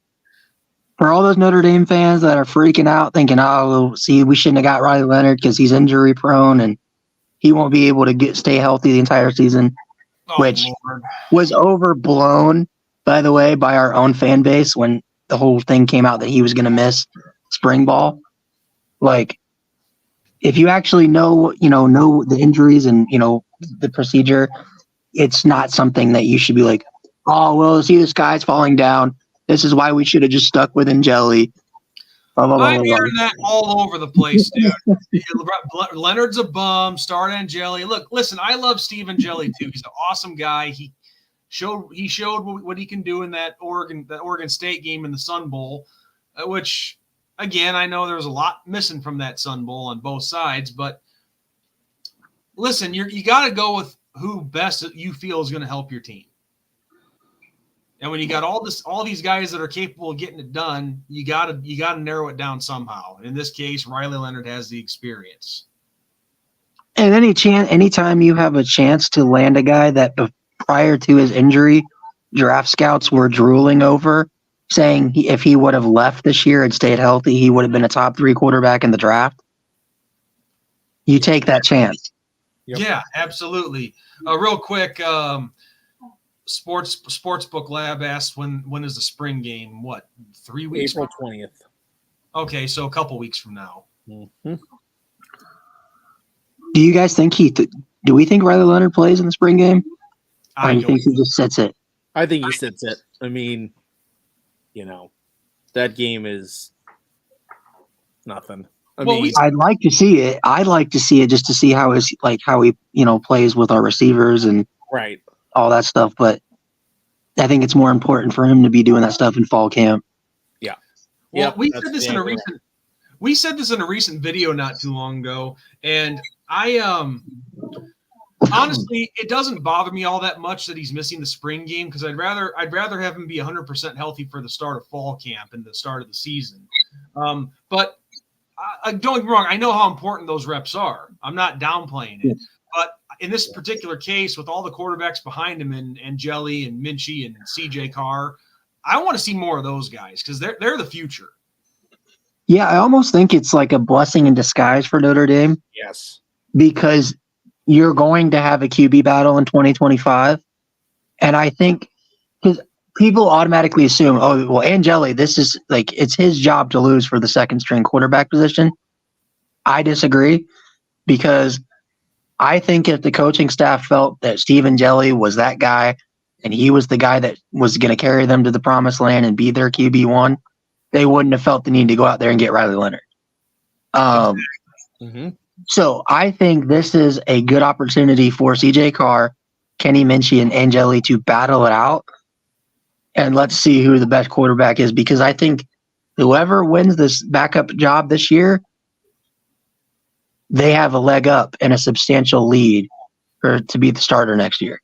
for all those Notre Dame fans that are freaking out, thinking, "Oh, well, see, we shouldn't have got Riley Leonard because he's injury prone and he won't be able to stay healthy the entire season," Oh, which Lord. was overblown, by the way, by our own fan base when the whole thing came out that he was going to miss spring ball. Like, if you actually know the injuries and the procedure, it's not something that you should be like, "Oh, well, see, this guy's falling down. This is why we should have just stuck with Angeli." Blah, blah, blah, I'm blah, hearing blah. that all over the place, dude. Leonard's a bum. Start Angeli. Look, listen, I love Steve Angeli too. He's an awesome guy. He showed what he can do in that Oregon State game in the Sun Bowl, which again, I know there was a lot missing from that Sun Bowl on both sides, but listen, you got to go with who best you feel is going to help your team. And when you got all these guys that are capable of getting it done, you gotta narrow it down somehow. In this case, Riley Leonard has the experience. And anytime you have a chance to land a guy that prior to his injury, draft scouts were drooling over, saying if he would have left this year and stayed healthy, he would have been a top 3 quarterback in the draft. You take that chance. Yep. Yeah, absolutely. Real quick, Sportsbook Lab asked when is the spring game? What, 3 weeks? April 20th. Okay, so a couple weeks from now. Mm-hmm. Do you guys think do we think Riley Leonard plays in the spring game? Or do you think he just sits it? I think he sits it. I mean, that game is nothing. I'd like to see it. I'd like to see it just to see how he plays with our receivers and right, all that stuff. But I think it's more important for him to be doing that stuff in fall camp. Yeah. Well, Yep, we said this in a recent video not too long ago, and I honestly, it doesn't bother me all that much that he's missing the spring game because I'd rather have him be 100% healthy for the start of fall camp and the start of the season. But don't get me wrong, I know how important those reps are. I'm not downplaying it, but in this particular case, with all the quarterbacks behind him and Angeli and Minchie and CJ Carr, I want to see more of those guys because they're the future. Yeah, I almost think it's like a blessing in disguise for Notre Dame. Yes. Because you're going to have a QB battle in 2025. And I think because people automatically assume, oh, well, Angeli, this is like, it's his job to lose for the second string quarterback position. I disagree because I think if the coaching staff felt that Steve Angeli was that guy and he was the guy that was going to carry them to the promised land and be their QB1, they wouldn't have felt the need to go out there and get Riley Leonard. So I think this is a good opportunity for CJ Carr, Kenny Minchie, and Angeli to battle it out. And let's see who the best quarterback is, because I think whoever wins this backup job this year, they have a leg up and a substantial lead to be the starter next year.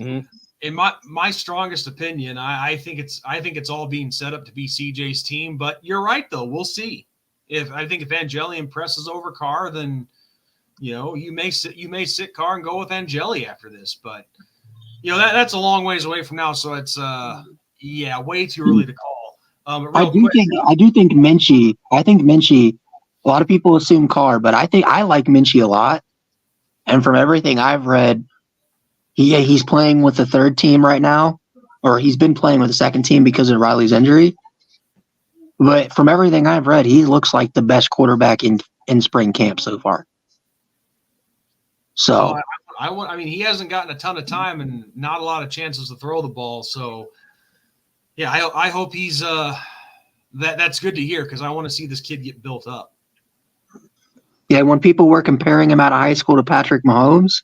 Mm-hmm. In my strongest opinion, I think it's all being set up to be CJ's team. But you're right, though. We'll see. If Angeli impresses over Carr, then you may sit Carr and go with Angeli after this. But that's a long ways away from now, so it's way too early to call. I do think Minchie. I think Minchie. A lot of people assume Carr, but I like Minchie a lot. And from everything I've read, he's playing with the third team right now, or he's been playing with the second team because of Riley's injury. But from everything I've read, he looks like the best quarterback in spring camp so far. So I mean, he hasn't gotten a ton of time and not a lot of chances to throw the ball. So yeah, I hope he's that's good to hear because I want to see this kid get built up. Yeah, when people were comparing him out of high school to Patrick Mahomes,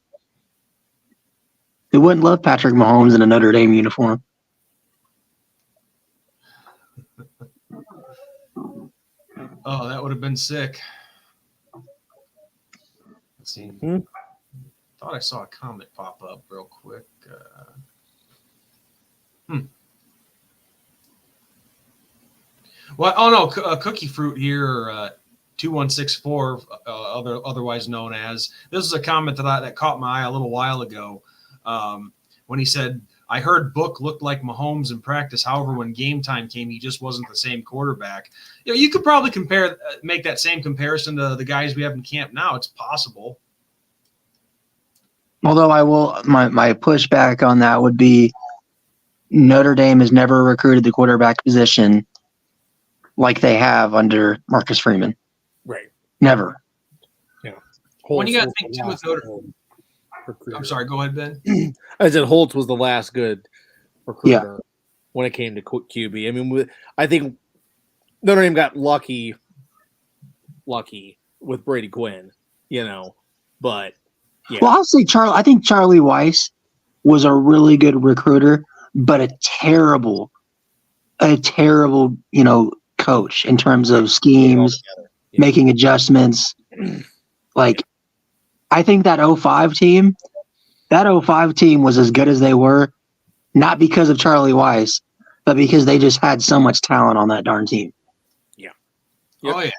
who wouldn't love Patrick Mahomes in a Notre Dame uniform? Oh, that would have been sick. Let's see. Thought I saw a comment pop up real quick. Well, oh no, Cookie Fruit here 2164, otherwise known as. This is a comment that caught my eye a little while ago when he said, I heard Book looked like Mahomes in practice. However, when game time came, he just wasn't the same quarterback. You could probably make that same comparison to the guys we have in camp now. It's possible. Although my pushback on that would be Notre Dame has never recruited the quarterback position like they have under Marcus Freeman. Right. Never. Yeah. When you got to think too with Notre Dame. I'm sorry. Go ahead, Ben. I said Holtz was the last good recruiter when it came to QB. I mean, I think Notre Dame got lucky with Brady Quinn, but yeah. Well, I'll say I think Charlie Weiss was a really good recruiter, but a terrible, coach in terms of schemes, making adjustments. Like, I think that 05 team was as good as they were, not because of Charlie Weiss, but because they just had so much talent on that darn team. Yeah. Yep. Oh, yeah.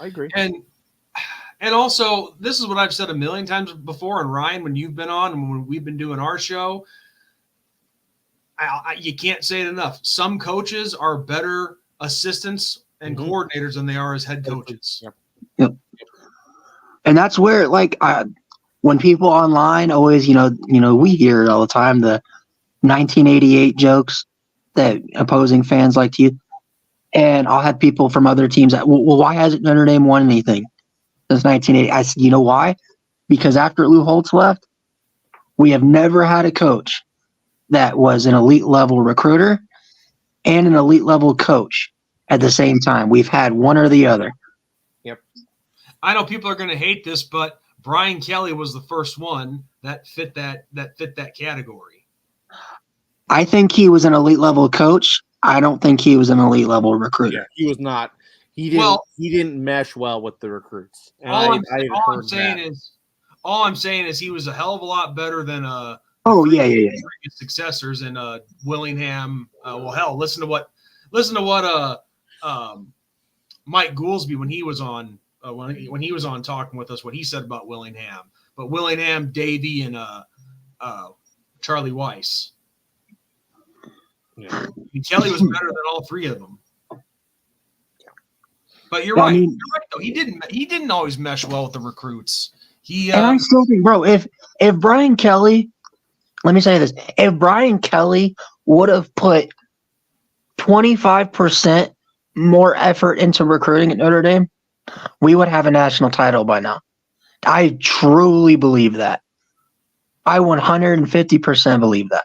I agree. And also, this is what I've said a million times before, and Ryan, when you've been on and when we've been doing our show, you can't say it enough. Some coaches are better assistants and coordinators than they are as head coaches. Yep. And that's where, when people online always, we hear it all the time, the 1988 jokes that opposing fans like to use. And I'll have people from other teams that, well, why hasn't Notre Dame won anything since 1980? I said, you know why? Because after Lou Holtz left, we have never had a coach that was an elite level recruiter and an elite level coach at the same time. We've had one or the other. Yep. I know people are going to hate this, but Brian Kelly was the first one that fit that category. I think he was an elite level coach. I don't think he was an elite level recruiter. Yeah, he was not. He didn't mesh well with the recruits. And all I'm saying is he was a hell of a lot better than his successors in Willingham. Listen to what Mike Goolsby when he was on talking with us, what he said about Willingham. But Willingham, Davey, and Charlie Weiss. Yeah. And Kelly was better than all three of them. But you're right. You're right though. He didn't always mesh well with the recruits. And I still think, bro, if Brian Kelly, let me say this, if Brian Kelly would have put 25% more effort into recruiting at Notre Dame, we would have a national title by now. I truly believe that. I 150% believe that.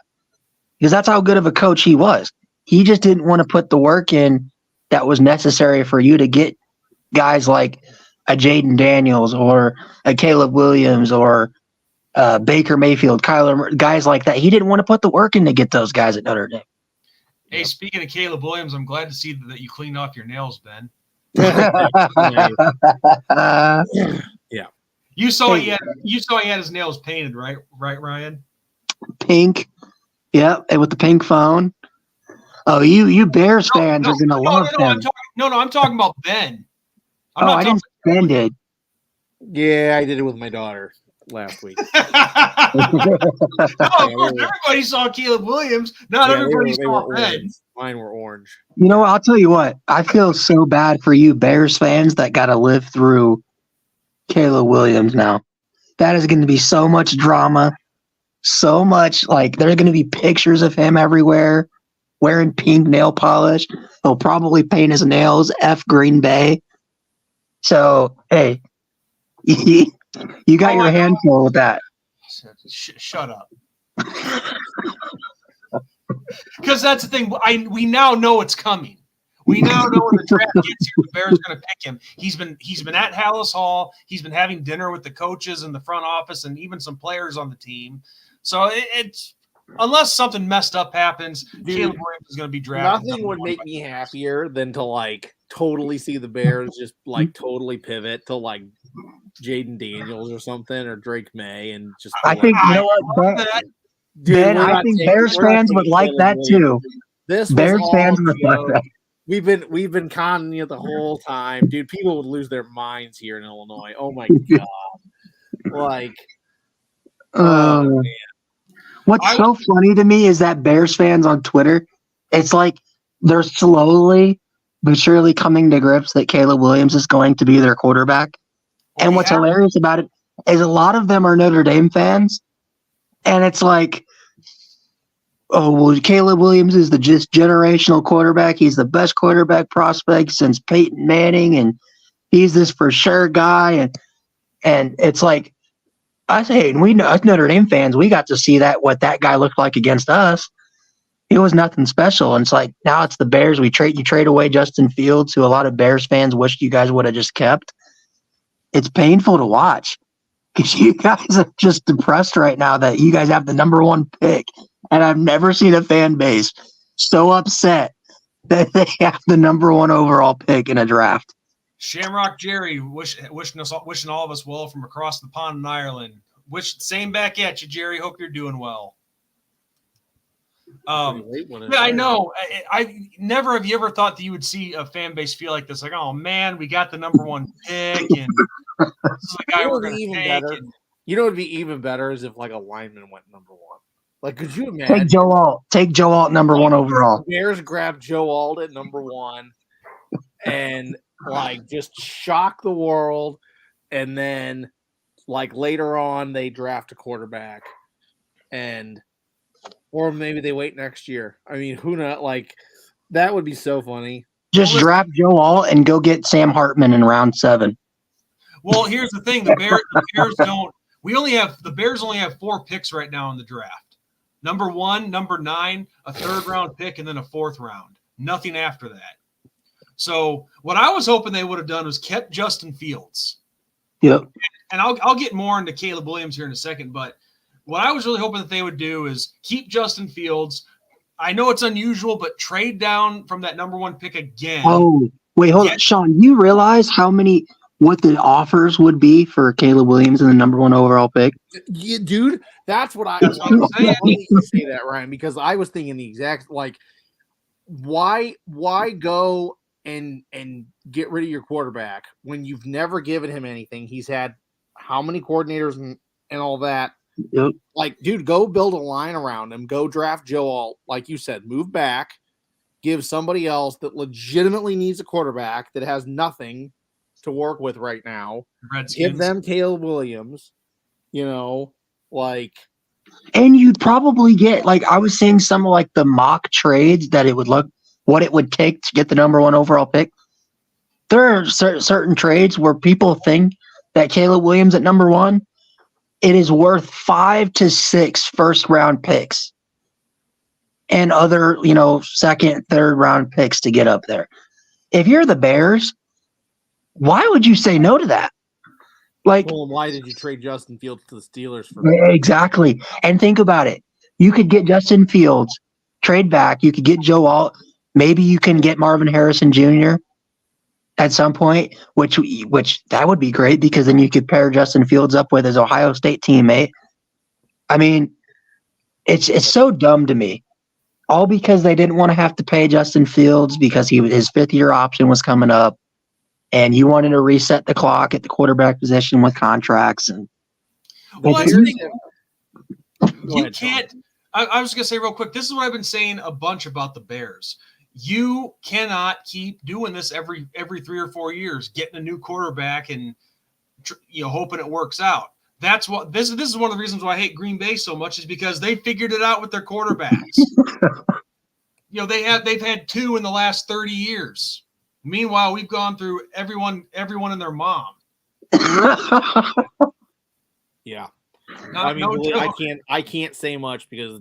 Because that's how good of a coach he was. He just didn't want to put the work in that was necessary for you to get guys like a Jaden Daniels or a Caleb Williams or Baker Mayfield, Kyler, guys like that. He didn't want to put the work in to get those guys at Notre Dame. Hey, speaking of Caleb Williams, I'm glad to see that you cleaned off your nails, Ben. Yeah. You saw he had his nails painted, right, Ryan? Pink. Yep, and with the pink phone. Oh, you Bears fans are gonna love him. I'm talking about Ben. I didn't. Ben did. Yeah, I did it with my daughter last week. Of course, everybody saw Caleb Williams. Not everybody saw Ben. Mine were orange. You know what? I'll tell you what. I feel so bad for you Bears fans that got to live through Caleb Williams now. That is going to be so much drama. So much, there are going to be pictures of him everywhere wearing pink nail polish. He'll probably paint his nails F Green Bay. So, hey, you got your hand full with that. Shut up. Because that's the thing. We now know it's coming. We now know when the draft gets here, the Bears are going to pick him. He's been at Hallis Hall. He's been having dinner with the coaches in the front office and even some players on the team. So it's unless something messed up happens, Caleb Williams is going to be drafted. Nothing would make me happier than to totally see the Bears just totally pivot to Jaden Daniels or something or Drake May and just. I think you know what, Ben. I think Bears fans would like that too. Bears fans would like that. We've been conning you the whole time, dude. People would lose their minds here in Illinois. Oh my god! Like, Uh, oh, what's so funny to me is that Bears fans on Twitter, it's like they're slowly but surely coming to grips that Caleb Williams is going to be their quarterback. And what's hilarious about it is a lot of them are Notre Dame fans. And it's like, oh, well, Caleb Williams is the just generational quarterback. He's the best quarterback prospect since Peyton Manning. And he's this for sure guy. And it's like, I say, and we know, us Notre Dame fans, we got to see what that guy looked like against us. It was nothing special. And it's like, now it's the Bears. You trade away Justin Fields, who a lot of Bears fans wished you guys would have just kept. It's painful to watch because you guys are just depressed right now that you guys have the number 1 pick. And I've never seen a fan base so upset that they have the number 1 overall pick in a draft. Shamrock Jerry wishing all of us well from across the pond in Ireland. Same back at you, Jerry. Hope you're doing well. Yeah, I know. I never have you ever thought that you would see a fan base feel like this? Like, oh man, we got the number 1 pick, and this is the guy we're going to take. You know what would be even better is if like a lineman went number 1. Like, could you imagine? Take Joe Alt number 1 overall. Bears grab Joe Alt at number 1, and like just shock the world, and then like later on they draft a quarterback, or maybe they wait next year. I mean, who knows? Like, that would be so funny. Just draft Joe Alt and go get Sam Hartman in round 7. Well, here's the thing: the Bears don't. The Bears only have 4 picks right now in the draft. Number 1, number 9, a 3rd round pick, and then a 4th round. Nothing after that. So what I was hoping they would have done was kept Justin Fields. Yep. And I'll get more into Caleb Williams here in a second, but what I was really hoping that they would do is keep Justin Fields. I know it's unusual, but trade down from that number 1 pick again. Oh, wait, hold on. Sean, you realize what the offers would be for Caleb Williams in the number 1 overall pick? Yeah, dude, that's what I was saying. Say that, Ryan, because I was thinking the exact, like, why go and get rid of your quarterback when you've never given him anything? He's had how many coordinators and all that? Yep. Like, dude, go build a line around him. Go draft Joe Alt. Like you said, move back. Give somebody else that legitimately needs a quarterback that has nothing to work with right now. Redskins. Give them Caleb Williams. And you'd probably get, like, I was seeing some of like the mock trades that what it would take to get the number 1 overall pick. There are certain trades where people think that Caleb Williams at number 1, it is worth 5 to 6 first round picks and other, 2nd, 3rd round picks to get up there. If you're the Bears, why would you say no to that? Like, well, why did you trade Justin Fields to the Steelers for? Exactly. And think about it. You could get Justin Fields, trade back. You could get Joe Alt. Maybe you can get Marvin Harrison Jr. at some point, which that would be great because then you could pair Justin Fields up with his Ohio State teammate. I mean, it's so dumb to me. All because they didn't want to have to pay Justin Fields because his 5th-year option was coming up. And you wanted to reset the clock at the quarterback position with contracts. And you can't. I was going to say real quick, this is what I've been saying a bunch about the Bears. You cannot keep doing this every 3 or 4 years, getting a new quarterback and hoping it works out. That's what this is one of the reasons why I hate Green Bay so much is because they figured it out with their quarterbacks. They've had 2 in the last 30 years. Meanwhile, we've gone through everyone and their mom. Yeah. No, I can't say much because the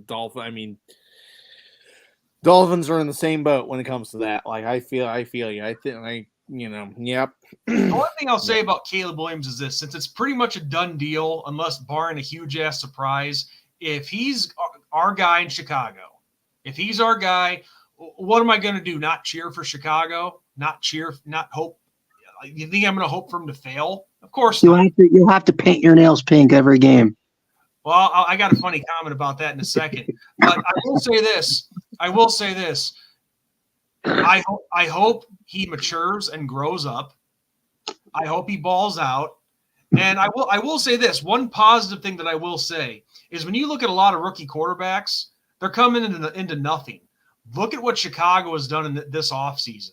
Dolphins are in the same boat when it comes to that. Like, I feel you. I think yep. The one thing I'll say about Caleb Williams is this: since it's pretty much a done deal, unless barring a huge ass surprise, if he's our guy in Chicago, if he's our guy, what am I going to do? Not cheer for Chicago? Not hope? You think I'm going to hope for him to fail? Of course not. You'll have to paint your nails pink every game. Well, I got a funny comment about that in a second. But I will say this. I hope he matures and grows up. I hope he balls out. And I will say this, one positive thing that I will say is when you look at a lot of rookie quarterbacks, they're coming into nothing. Look at what Chicago has done in this offseason.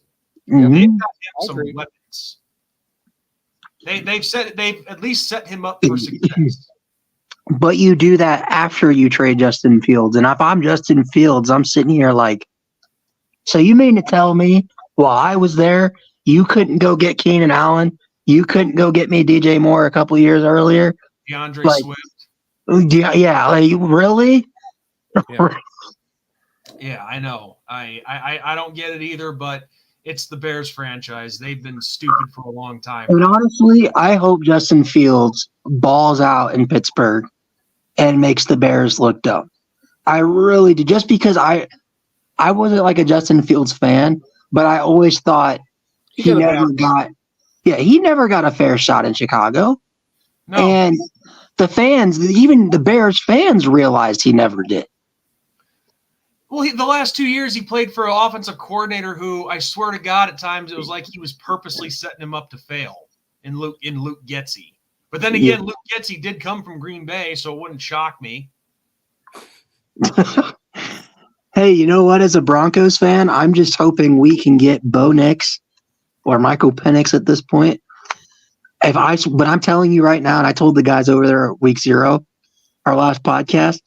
Mhm. They've got him some weapons. They've at least set him up for success. But you do that after you trade Justin Fields. And if I'm Justin Fields, I'm sitting here like, so you mean to tell me while I was there, you couldn't go get Keenan Allen? You couldn't go get me DJ Moore a couple years earlier? DeAndre Like, Swift. Yeah, like, really? Yeah. Yeah, I know. I don't get it either, but it's the Bears franchise. They've been stupid for a long time. And honestly, I hope Justin Fields balls out in Pittsburgh and makes the Bears look dumb. I really do. Just because I wasn't like a Justin Fields fan, but I always thought he never got a fair shot in Chicago. No. And the fans, even the Bears fans, realized he never did. Well, the last 2 years he played for an offensive coordinator who, I swear to God, at times it was like he was purposely setting him up to fail in Luke Getsy. But then again, Luke Getsy did come from Green Bay, so it wouldn't shock me. Hey, you know what? As a Broncos fan, I'm just hoping we can get Bo Nix or Michael Penix at this point. But I'm telling you right now, and I told the guys over there at week 0, our last podcast,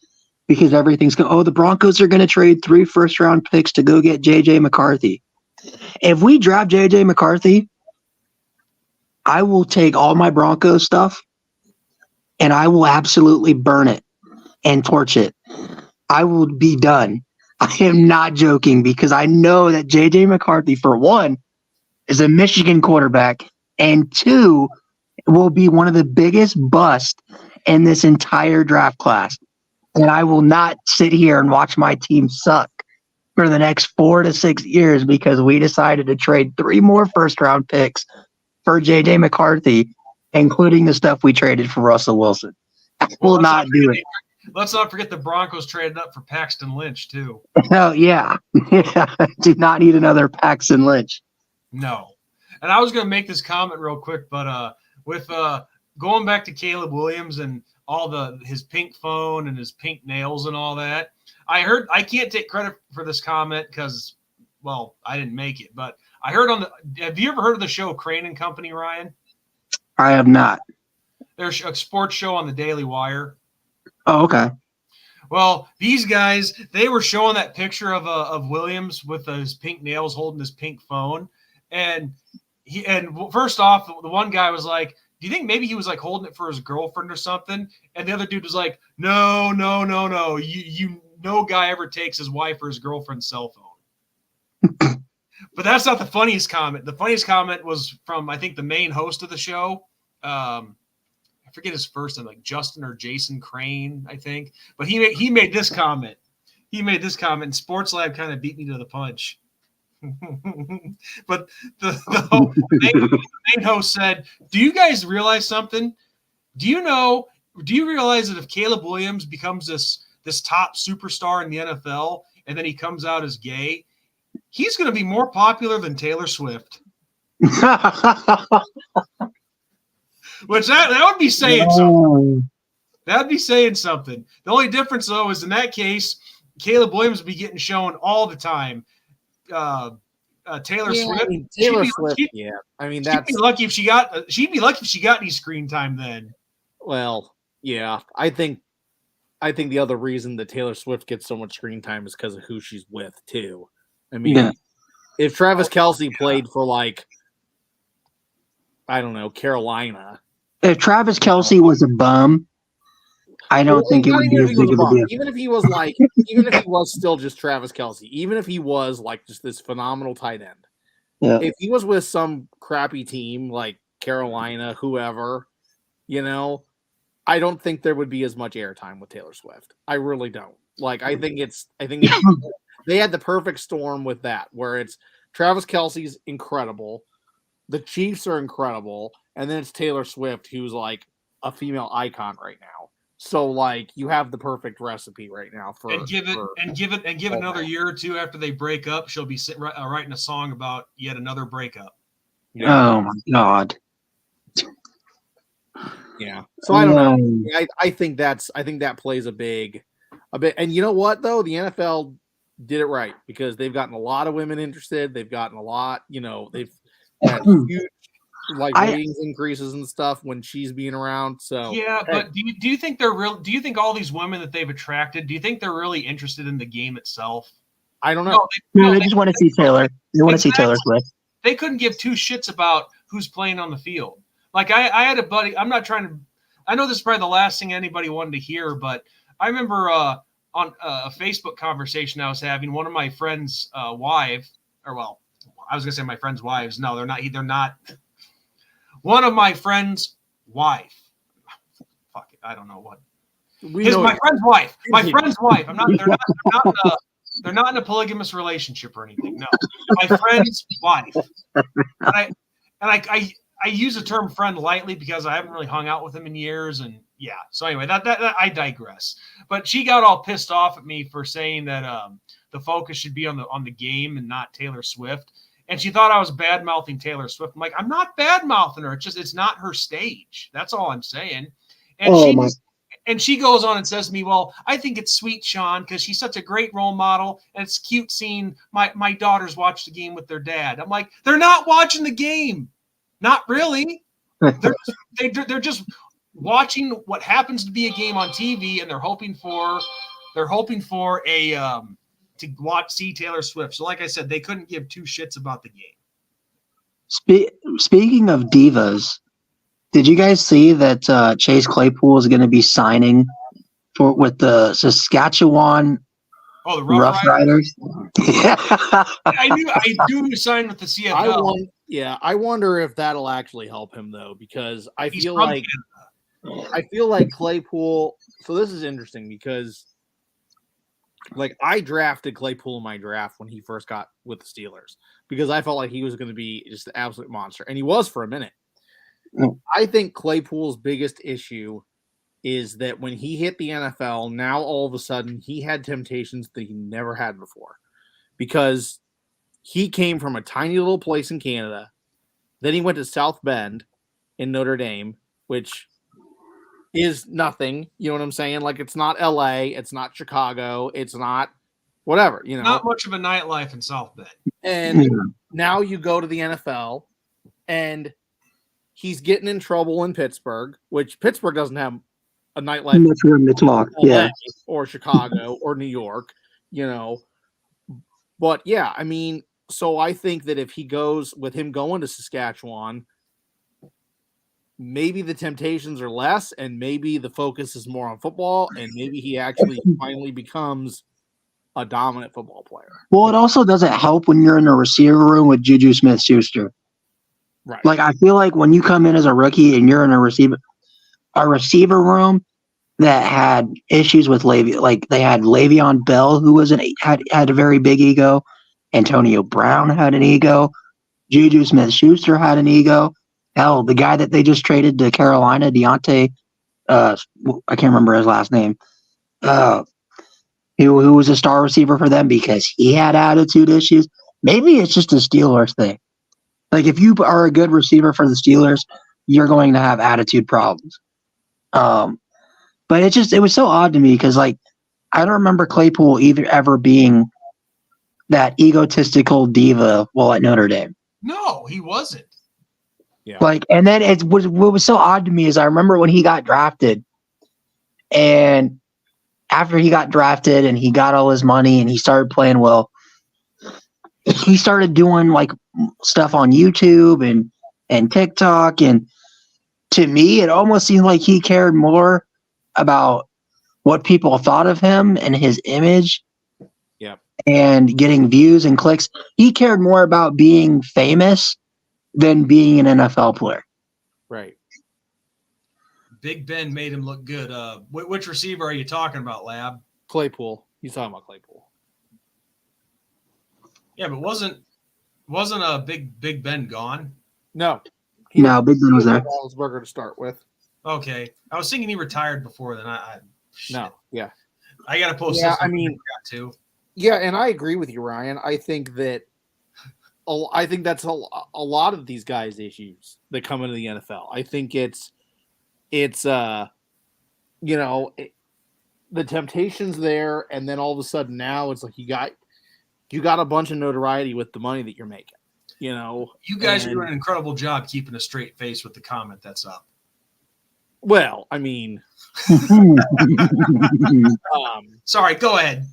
because everything's going, the Broncos are going to trade 3 first-round picks to go get J.J. McCarthy. If we draft J.J. McCarthy, I will take all my Broncos stuff and I will absolutely burn it and torch it. I will be done. I am not joking because I know that J.J. McCarthy, for one, is a Michigan quarterback, and 2, will be one of the biggest busts in this entire draft class. And I will not sit here and watch my team suck for the next 4 to 6 years because we decided to trade 3 more first-round picks for J.J. McCarthy, including the stuff we traded for Russell Wilson. I will not do it. Let's not forget the Broncos traded up for Paxton Lynch, too. Oh, yeah. Do not need another Paxton Lynch. No. And I was going to make this comment real quick, but with going back to Caleb Williams and all his pink phone and his pink nails and all that, I can't take credit for this comment because, well, I didn't make it, but I heard have you ever heard of the show Crane and Company, Ryan? I have not. There's a sports show on the Daily Wire. Oh, okay. Well, these guys, they were showing that picture of Williams with his pink nails holding his pink phone. And first off, the one guy was like, do you think maybe he was like holding it for his girlfriend or something? And the other dude was like, no. You no guy ever takes his wife or his girlfriend's cell phone. But that's not the funniest comment. The funniest comment was from, I think, the main host of the show. I forget his first name, like Justin or Jason Crane, I think. But he made this comment. And Sports Lab kind of beat me to the punch. But the main host said, do you guys realize something? Do you realize that if Caleb Williams becomes this top superstar in the NFL and then he comes out as gay, he's going to be more popular than Taylor Swift? Which that would be saying something. That would be saying something. The only difference, though, is in that case, Caleb Williams would be getting shown all the time. Taylor Swift. I mean, Taylor Swift. Yeah, I mean she'd be lucky if she got any screen time then. Well, yeah, I think the other reason that Taylor Swift gets so much screen time is because of who she's with too. I mean, if Travis Kelce played for I don't know, Carolina. If Travis Kelce was a bum, I don't think it would be as big of a deal. Even if he was even if he was still just Travis Kelce, even if he was just this phenomenal tight end, if he was with some crappy team like Carolina, whoever, I don't think there would be as much airtime with Taylor Swift. I really don't. I think they had the perfect storm with that, where it's Travis Kelce's incredible, the Chiefs are incredible, and then it's Taylor Swift, who's like a female icon right now. So like you have the perfect recipe right now for give it another year or two after they break up. She'll be writing a song about yet another breakup. Yeah. Oh my God. Yeah. So I don't know. I think that plays a bit. And you know what though? The NFL did it right because they've gotten a lot of women interested. They've gotten a lot. They've had huge ratings increases and stuff when she's being around. So yeah, but do you think they're real? Do you think all these women that they've attracted? Do you think they're really interested in the game itself? I don't know. They just want to see Taylor. They want to see Taylor Swift. They couldn't give two shits about who's playing on the field. Like I had a buddy. I'm not trying to. I know this is probably the last thing anybody wanted to hear, but I remember on a Facebook conversation I was having. One of my friends' I was gonna say my friend's wives. No, they're not. They're not. One of my friend's wife. Fuck it. I don't know what. My friend's wife. My friend's wife. They're not in a polygamous relationship or anything. No, my friend's wife. And I use the term friend lightly because I haven't really hung out with him in years, and yeah. So anyway, that I digress. But she got all pissed off at me for saying that the focus should be on the game and not Taylor Swift, and she thought I was bad mouthing Taylor Swift. I'm like, I'm not bad mouthing her. It's not her stage. That's all I'm saying. And she goes on and says to me, well, I think it's sweet, Sean, because she's such a great role model, and it's cute seeing my daughters watch the game with their dad. I'm like, they're not watching the game. Not really. They're just watching what happens to be a game on TV, and they're hoping for a to see Taylor Swift. So like I said, they couldn't give two shits about the game. Speaking of divas, did you guys see that Chase Claypool is going to be signing with the Saskatchewan the Rough Riders? I knew he signed with the CFL. I wonder if that'll actually help him though, because I feel like Claypool. So this is interesting because, like, I drafted Claypool in my draft when he first got with the Steelers because I felt like he was going to be just an absolute monster, and he was for a minute. I think Claypool's biggest issue is that when he hit the NFL, now all of a sudden he had temptations that he never had before because he came from a tiny little place in Canada. Then he went to South Bend in Notre Dame, which is nothing. You know what I'm saying? Like, it's not LA, it's not Chicago, it's not whatever, Not much of a nightlife in South Bend. And now you go to the NFL and he's getting in trouble in Pittsburgh, which Pittsburgh doesn't have a nightlife. Much room to talk, yeah. Or Chicago or New York, But yeah, I mean, so I think that if he goes with him going to Saskatchewan, maybe the temptations are less, and maybe the focus is more on football, and maybe he actually finally becomes a dominant football player. Well, it also doesn't help when you're in a receiver room with Juju Smith-Schuster. Right. Like, I feel like when you come in as a rookie and you're in a receiver room that had issues with they had Le'Veon Bell, who had a very big ego. Antonio Brown had an ego. Juju Smith-Schuster had an ego. Hell, the guy that they just traded to Carolina, Deontay, I can't remember his last name, who was a star receiver for them because he had attitude issues. Maybe it's just a Steelers thing. Like, if you are a good receiver for the Steelers, you're going to have attitude problems. But it was so odd to me because, like, I don't remember Claypool ever being that egotistical diva while at Notre Dame. No, he wasn't. Yeah. Like, and then what was so odd to me is I remember when he got drafted, and after he got drafted and he got all his money and he started playing well, he started doing like stuff on YouTube and TikTok, and to me it almost seemed like he cared more about what people thought of him and his image. Yeah. And getting views and clicks. He cared more about being famous than being an NFL player. Right. Big Ben made him look good. Which receiver are you talking about, Lab? Claypool. He's talking about Claypool. Yeah, but wasn't a Big Ben gone? No. No, Big Ben was there. Roethlisberger to start with. Okay, I was thinking he retired before then. No, yeah, I gotta post yeah. this. I mean, too. yeah, and I agree with you, Ryan. I think that that's a lot of these guys' issues that come into the NFL. I think it's you know, the temptation's there, and then all of a sudden now it's like you got a bunch of notoriety with the money that you're making. You know, You guys are doing an incredible job keeping a straight face with the comment that's up. Well, I mean, sorry, go ahead.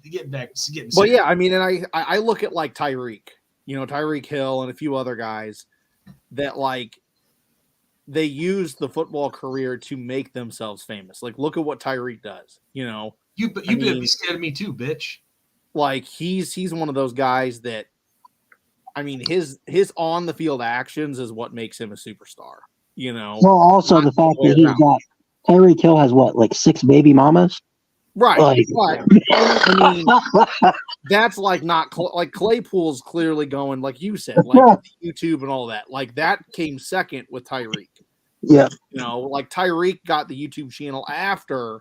But yeah, I mean, and I look at like Tyreek, Tyreek Hill and a few other guys that like they use the football career to make themselves famous. Like, look at what Tyreek does. You be scared of me too, bitch. Like he's one of those guys that, I mean, his on the field actions is what makes him a superstar. Well, also the fact that he's got Tyreek Hill has what, like 6 baby mamas, right? Like, I mean, that's like not like Claypool's clearly going, like you said, like YouTube and all that. Like that came second with Tyreek. Yeah, like Tyreek got the YouTube channel after,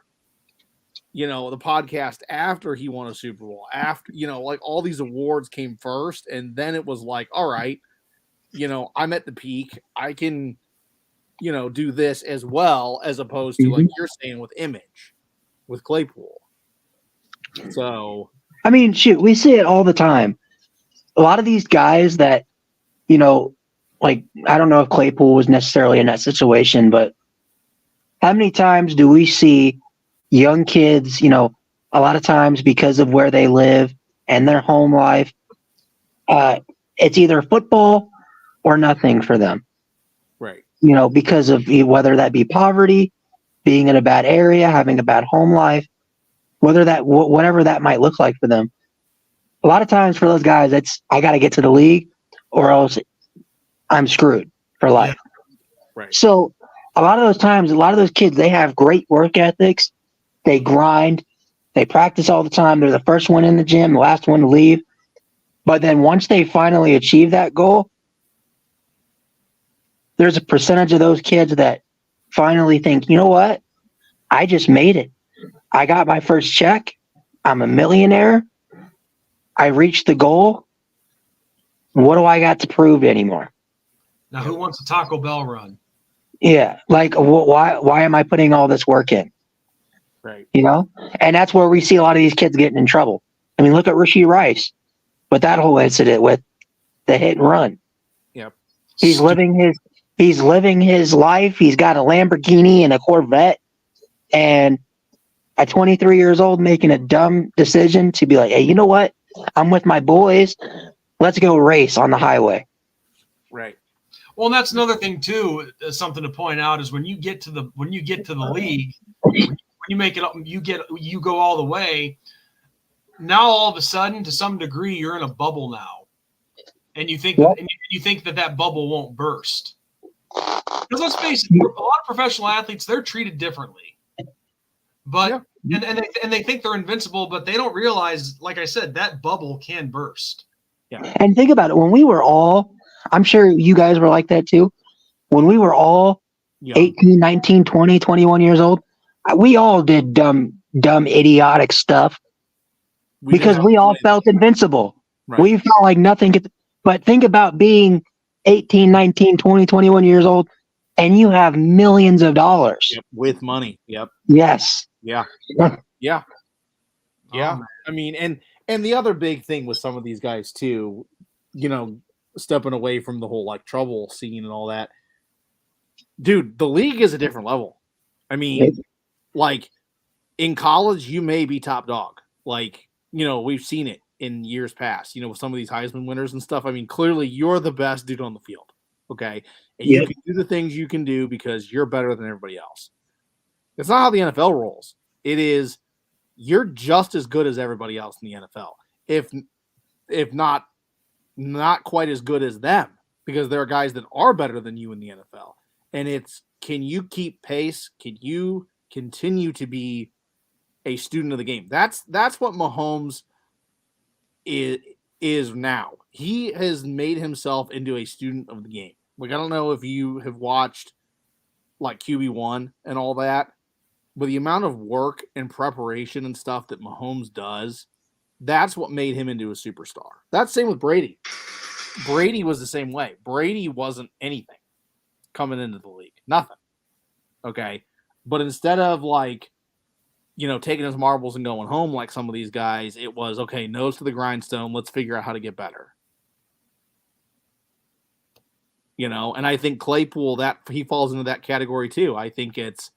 the podcast after he won a Super Bowl, after, like all these awards came first. And then it was like, all right, I'm at the peak. I can, do this as well, as opposed to like you're saying with image with Claypool. So, I mean, shoot, we see it all the time. A lot of these guys that, like, I don't know if Claypool was necessarily in that situation, but how many times do we see young kids, a lot of times because of where they live and their home life, it's either football or nothing for them. right. Because of whether that be poverty, being in a bad area, having a bad home life, whatever that might look like for them. A lot of times for those guys, it's I got to get to the league or else I'm screwed for life. Yeah. Right. So a lot of those times, a lot of those kids, they have great work ethics. They grind. They practice all the time. They're the first one in the gym, the last one to leave. But then once they finally achieve that goal, there's a percentage of those kids that finally think, you know what? I just made it. I got my first check. I'm a millionaire. I reached the goal. What do I got to prove anymore? Now, who wants a Taco Bell run? Yeah, like why am I putting all this work in? Right. And that's where we see a lot of these kids getting in trouble. I mean, look at Rashee Rice with that whole incident with the hit and run. Yep. He's living his life. He's got a Lamborghini and a Corvette, and at 23 years old, making a dumb decision to be like, hey, you know what? I'm with my boys. Let's go race on the highway. Right. Well, and that's another thing too. Something to point out is when you get to the league, when you make it up, you go all the way. Now all of a sudden, to some degree, you're in a bubble now, and you think that bubble won't burst. Because let's face it, a lot of professional athletes, they're treated differently. But and they think they're invincible, but they don't realize, like I said, that bubble can burst. Yeah. And think about it. When we were all, I'm sure you guys were like that too. When we were all 18, 19, 20, 21 years old, we all did dumb, idiotic stuff because we all felt invincible. Right. We felt like nothing could. But think about being 18, 19, 20, 21 years old, and you have millions of dollars. Yep, with money. Yep. Yes. Yeah. Yeah. Yeah. I mean, and the other big thing with some of these guys too, stepping away from the whole like trouble scene and all that. Dude, the league is a different level. I mean, like in college, you may be top dog. Like, we've seen it in years past, with some of these Heisman winners and stuff. I mean, clearly you're the best dude on the field. Okay. And you can do the things you can do because you're better than everybody else. It's not how the NFL rolls. It is you're just as good as everybody else in the NFL. If not quite as good as them, because there are guys that are better than you in the NFL. And it's, can you keep pace? Can you continue to be a student of the game? That's what Mahomes is now. He has made himself into a student of the game. Like, I don't know if you have watched like QB1 and all that, but the amount of work and preparation and stuff that Mahomes does, that's what made him into a superstar. That's the same with Brady. Brady was the same way. Brady wasn't anything coming into the league. Nothing. Okay. But instead of like, taking his marbles and going home like some of these guys, it was, okay, nose to the grindstone. Let's figure out how to get better. And I think Claypool, that he falls into that category too. I think it's,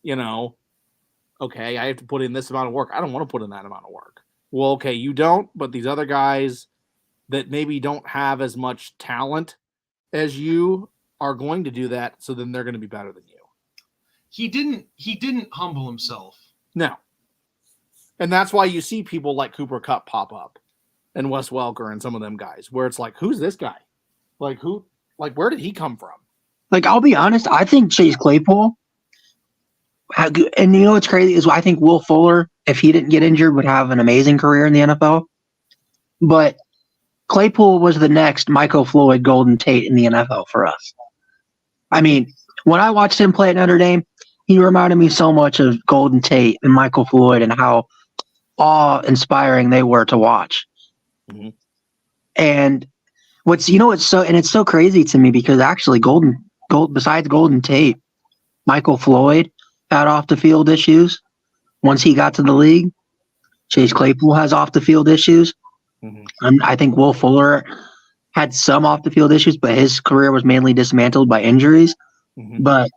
okay, I have to put in this amount of work. I don't want to put in that amount of work. Well, okay, you don't, but these other guys that maybe don't have as much talent as you are going to do that, so then they're going to be better than you. He didn't humble himself. No. And that's why you see people like Cooper Kupp pop up and Wes Welker and some of them guys where it's like, who's this guy? Like where did he come from? Like, I'll be honest, I think Chase Claypool, and what's crazy is I think Will Fuller, if he didn't get injured, would have an amazing career in the NFL. But Claypool was the next Michael Floyd, Golden Tate in the NFL for us. I mean, when I watched him play at Notre Dame, he reminded me so much of Golden Tate and Michael Floyd and how awe-inspiring they were to watch. Mm-hmm. And it's so crazy to me because actually besides Golden Tate, Michael Floyd had off the field issues once he got to the league. Chase Claypool has off the field issues. Mm-hmm. I think Will Fuller had some off the field issues, but his career was mainly dismantled by injuries. Mm-hmm. But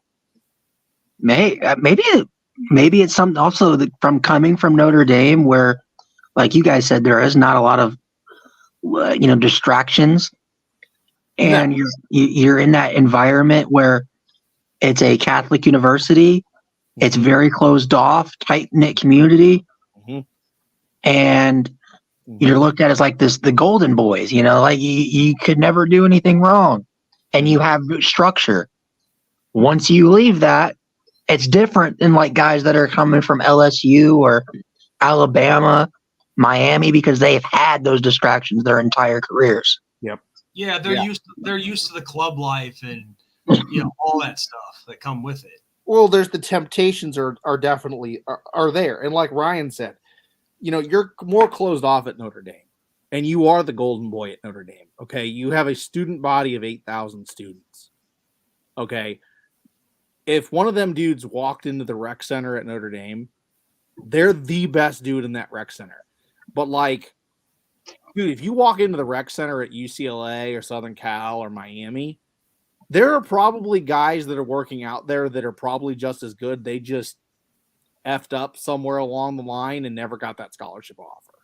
maybe it's something also from coming from Notre Dame where, like you guys said, there is not a lot of distractions, and you're in that environment where it's a Catholic university. Mm-hmm. It's very closed off, tight knit community, mm-hmm. and you're looked at as like the golden boys. Like you could never do anything wrong, and you have structure. Once you leave that, it's different than like guys that are coming from LSU or Alabama, Miami, because they've had those distractions their entire careers. Yep. Yeah, they're used to the club life and all that stuff that come with it. Well, there's the temptations are definitely are there. And like Ryan said, you're more closed off at Notre Dame. And you are the golden boy at Notre Dame. Okay. You have a student body of 8,000 students. Okay. If one of them dudes walked into the rec center at Notre Dame, they're the best dude in that rec center. But like, dude, if you walk into the rec center at UCLA or Southern Cal or Miami, there are probably guys that are working out there that are probably just as good. They just effed up somewhere along the line and never got that scholarship offer.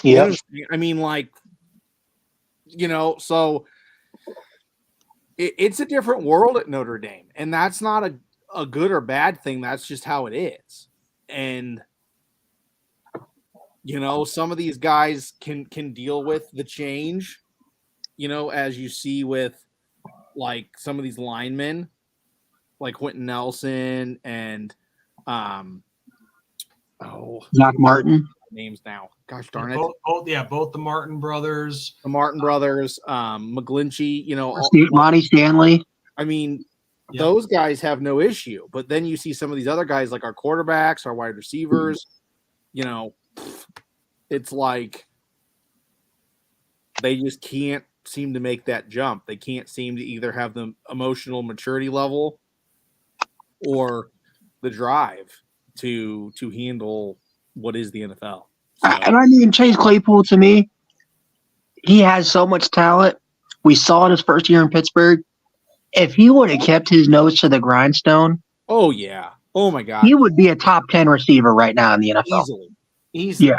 Yeah. I mean, like, so it's a different world at Notre Dame, and that's not a good or bad thing. That's just how it is. And, some of these guys can deal with the change, as you see with like some of these linemen, like Quentin Nelson and Zach Martin. Names now. Gosh darn it. Both the Martin brothers. The Martin brothers, McGlinchey, Monty Stanley. I mean, those guys have no issue. But then you see some of these other guys, like our quarterbacks, our wide receivers, it's like they just can't seem to make that jump. They can't seem to either have the emotional maturity level or the drive to handle what is the NFL. So. And I mean, Chase Claypool, to me, he has so much talent. We saw it his first year in Pittsburgh. If he would have kept his nose to the grindstone, oh yeah, oh my God, he would be a top 10 receiver right now in the NFL. Easily. Yeah.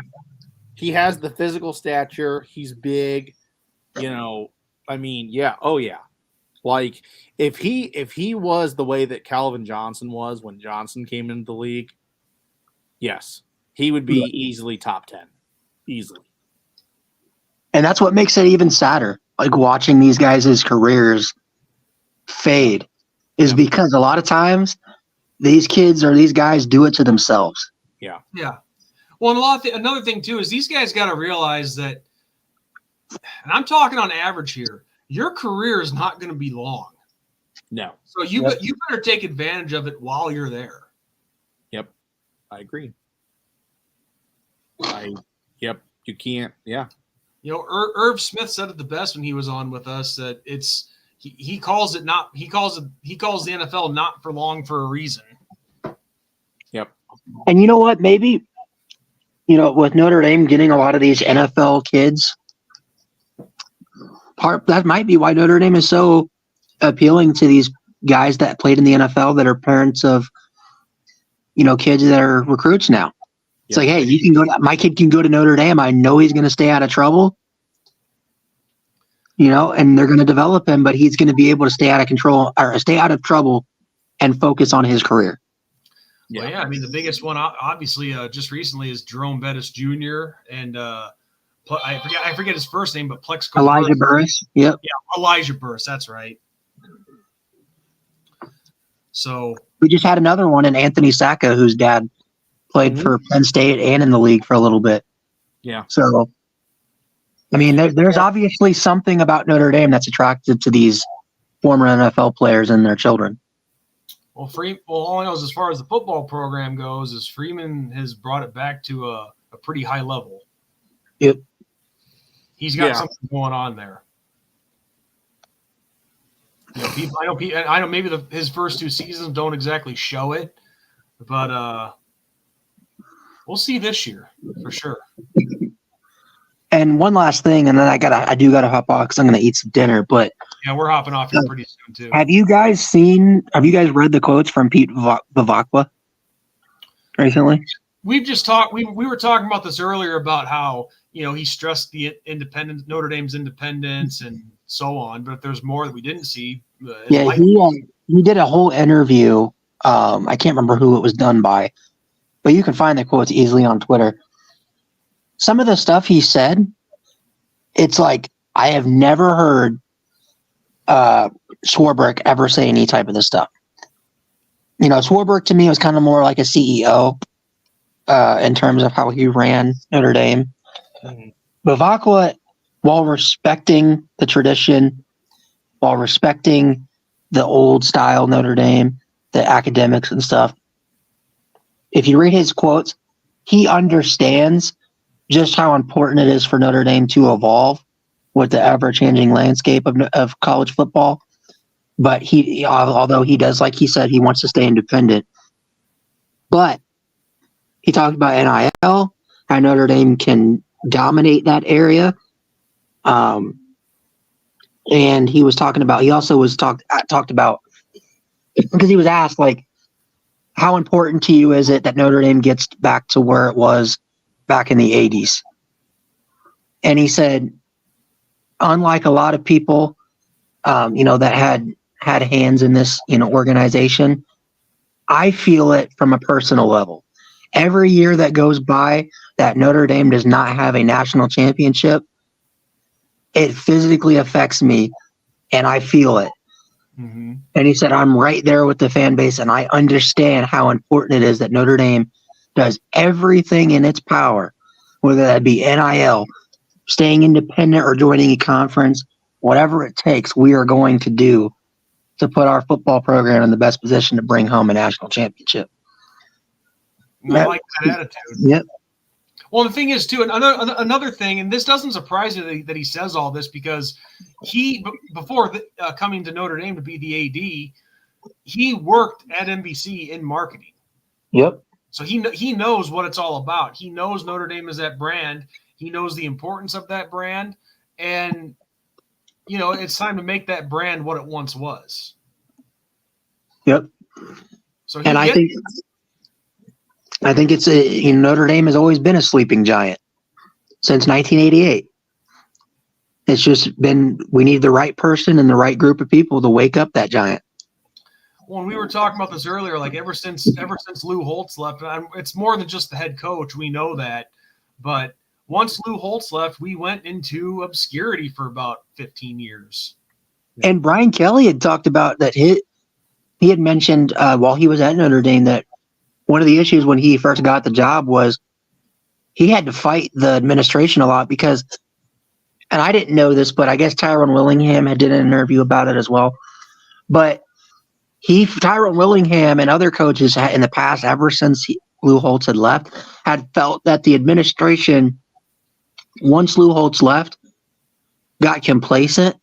He has the physical stature. He's big. I mean, yeah. Oh yeah. Like if he was the way that Calvin Johnson was when Johnson came into the league, yes, he would be easily top 10. Easily. And that's what makes it even sadder. Like watching these guys' careers fade is because a lot of times these kids or these guys do it to themselves. Yeah. Yeah. Well, and another thing too is these guys got to realize that, and I'm talking on average here, your career is not going to be long. No. So you better take advantage of it while you're there. Yep, I agree. You can't. Yeah. You know, Irv Smith said it the best when he was on with us that he calls the NFL not for long for a reason. Yep. And you know what? Maybe, with Notre Dame getting a lot of these NFL kids, that might be why Notre Dame is so appealing to these guys that played in the NFL that are parents of, kids that are recruits now. It's like, hey, my kid can go to Notre Dame. I know he's going to stay out of trouble, and they're going to develop him, but he's going to be able to stay out of control or stay out of trouble and focus on his career. Yeah. Well, yeah. I mean, the biggest one, obviously, just recently is Jerome Bettis Jr. and I forget his first name, but Plexico Elijah Burris. Yep. Yeah, Elijah Burris. That's right. So we just had another one in Anthony Sacca, whose dad played for Penn State and in the league for a little bit. Yeah. So, I mean, there's obviously something about Notre Dame that's attracted to these former NFL players and their children. Well, all I know is as far as the football program goes, is Freeman has brought it back to a pretty high level. Yep. He's got something going on there. I know maybe his first two seasons don't exactly show it, but we'll see this year for sure. And one last thing, and then I do gotta hop off because I'm gonna eat some dinner. But yeah, we're hopping off here pretty soon too. Have you guys read the quotes from Pete Vivacqua recently? We've just talked. We were talking about this earlier about how he stressed the independence, Notre Dame's independence, and so on. But there's more that we didn't see. He did a whole interview. I can't remember who it was done by, but you can find the quotes easily on Twitter. Some of the stuff he said, it's like I have never heard Swarbrick ever say any type of this stuff. Swarbrick to me was kind of more like a CEO in terms of how he ran Notre Dame. Vivacqua, while respecting the tradition, while respecting the old style Notre Dame, the academics and stuff, if you read his quotes, he understands just how important it is for Notre Dame to evolve with the ever-changing landscape of college football. But although he does, like he said, he wants to stay independent. But he talked about NIL, how Notre Dame can dominate that area. And he was talking about, he also was talked about, because he was asked, like, how important to you is it that Notre Dame gets back to where it was back in the 80s? And he said, unlike a lot of people, that had hands in this, organization, I feel it from a personal level. Every year that goes by that Notre Dame does not have a national championship, it physically affects me, and I feel it. Mm-hmm. And he said, I'm right there with the fan base, and I understand how important it is that Notre Dame does everything in its power, whether that be NIL, staying independent, or joining a conference, whatever it takes, we are going to do to put our football program in the best position to bring home a national championship. I like that attitude. Yep. Well, the thing is, too, another thing, and this doesn't surprise me that he says all this, because before coming to Notre Dame to be the AD, he worked at NBC in marketing. Yep. So he knows what it's all about. He knows Notre Dame is that brand. He knows the importance of that brand. And, it's time to make that brand what it once was. Yep. So I think it's Notre Dame has always been a sleeping giant since 1988. It's just been, we need the right person and the right group of people to wake up that giant. When we were talking about this earlier, like ever since Lou Holtz left, it's more than just the head coach. We know that, but once Lou Holtz left, we went into obscurity for about 15 years. And Brian Kelly had talked about that. He had mentioned while he was at Notre Dame that one of the issues when he first got the job was he had to fight the administration a lot because, and I didn't know this, but I guess Tyrone Willingham had did an interview about it as well. But Tyrone Willingham and other coaches in the past, ever since Lou Holtz had left, had felt that the administration, once Lou Holtz left, got complacent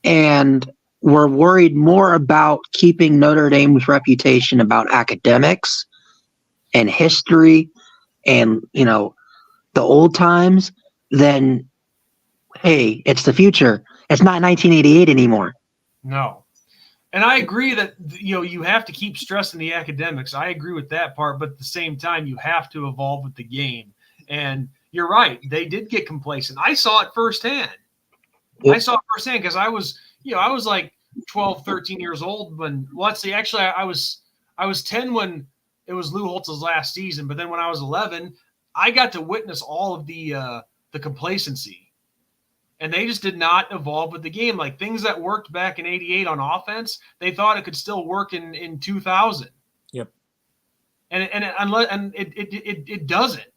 and were worried more about keeping Notre Dame's reputation about academics and history and, the old times than, hey, it's the future. It's not 1988 anymore. No. And I agree that, you have to keep stressing the academics. I agree with that part, but at the same time, you have to evolve with the game. And you're right. They did get complacent. I saw it firsthand. Yep. I saw it firsthand because I was like 12, 13 years old I was 10 when it was Lou Holtz's last season. But then when I was 11, I got to witness all of the complacency. And they just did not evolve with the game. Like things that worked back in '88 on offense, they thought it could still work in 2000. Yep. And it doesn't.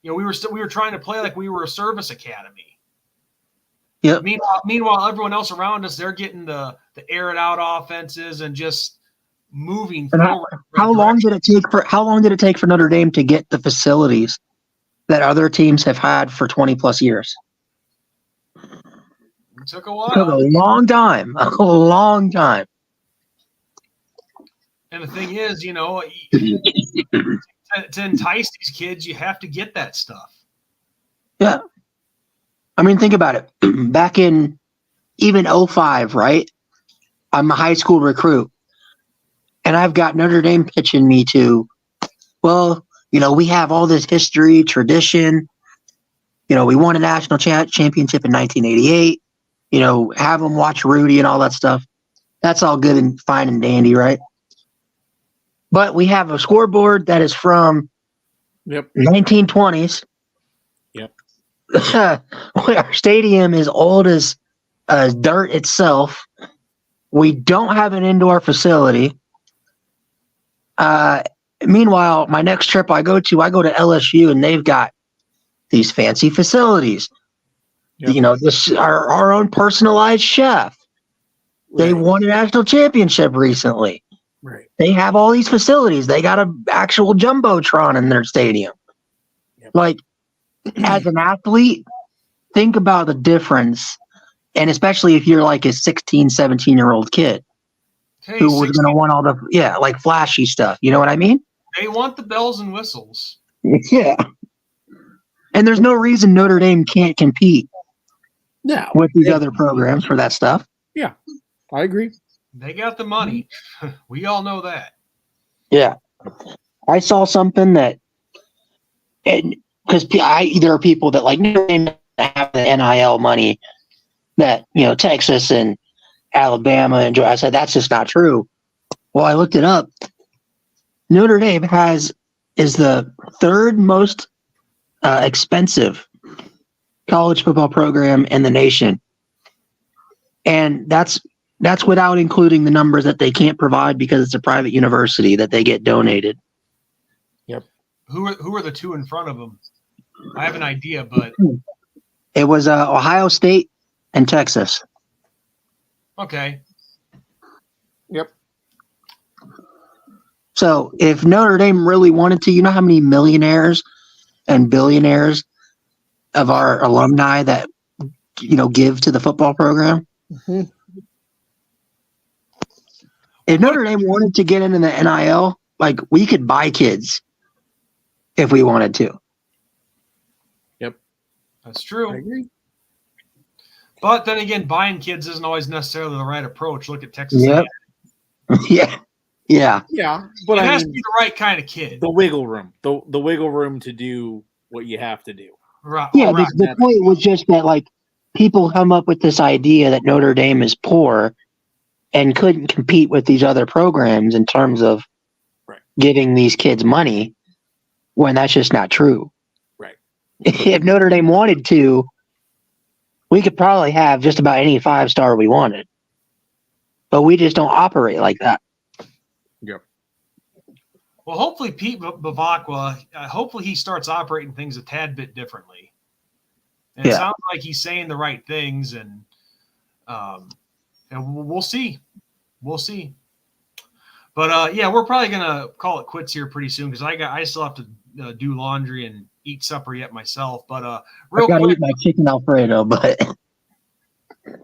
We were trying to play like we were a service academy. Yep. Meanwhile, everyone else around us, they're getting the air it out offenses and just moving forward. How long did it take for Notre Dame to get the facilities that other teams have had for 20 plus years? It took a while. It took a long time. A long time. And the thing is, to entice these kids, you have to get that stuff. Yeah. I mean, think about it. Back in even 05, right? I'm a high school recruit. And I've got Notre Dame pitching me to, well, we have all this history, tradition. We won a national championship in 1988. Have them watch Rudy and all that stuff. That's all good and fine and dandy, right? But we have a scoreboard that is from 1920s. Yep. Our stadium is old as dirt itself. We don't have an indoor facility. Meanwhile, my next trip I go to LSU, and they've got these fancy facilities. Yep. Our own personalized chef. Right. They won a national championship recently. Right. They have all these facilities. They got an actual jumbotron in their stadium. Yep. Like, as an athlete, think about the difference. And especially if you're like a 16, 17-year-old kid who was going to want all the, flashy stuff. You know what I mean? They want the bells and whistles. Yeah. And there's no reason Notre Dame can't compete with these other programs for that stuff. Yeah, I agree. They got the money. We all know that. Yeah. I saw something that, because there are people that like Notre Dame have the NIL money that, Texas and Alabama and I said, that's just not true. Well, I looked it up. Notre Dame is the third most expensive college football program in the nation. And that's without including the numbers that they can't provide because it's a private university that they get donated. Yep. Who are the two in front of them? I have an idea, but it was Ohio State and Texas. Okay. Yep. So if Notre Dame really wanted to, you know how many millionaires and billionaires of our alumni that, give to the football program? Mm-hmm. If Notre Dame wanted to get into the NIL, like, we could buy kids if we wanted to. Yep. That's true. I agree. But then again, buying kids isn't always necessarily the right approach. Look at Texas. Yep. Yeah. But it has to be the right kind of kid. The wiggle room, the wiggle room to do what you have to do. Right. Yeah. The point was just that, like, people come up with this idea that Notre Dame is poor and couldn't compete with these other programs in terms of giving these kids money, when that's just not true. Right. If Notre Dame wanted to, we could probably have just about any 5-star we wanted, but we just don't operate like that. Yep. Well, hopefully Pete Bavacqua, hopefully he starts operating things a tad bit differently. And it sounds like he's saying the right things, and we'll see. We'll see. But yeah, we're probably gonna call it quits here pretty soon because I still have to do laundry and eat supper yet myself. But I real gotta quick, eat my chicken Alfredo, but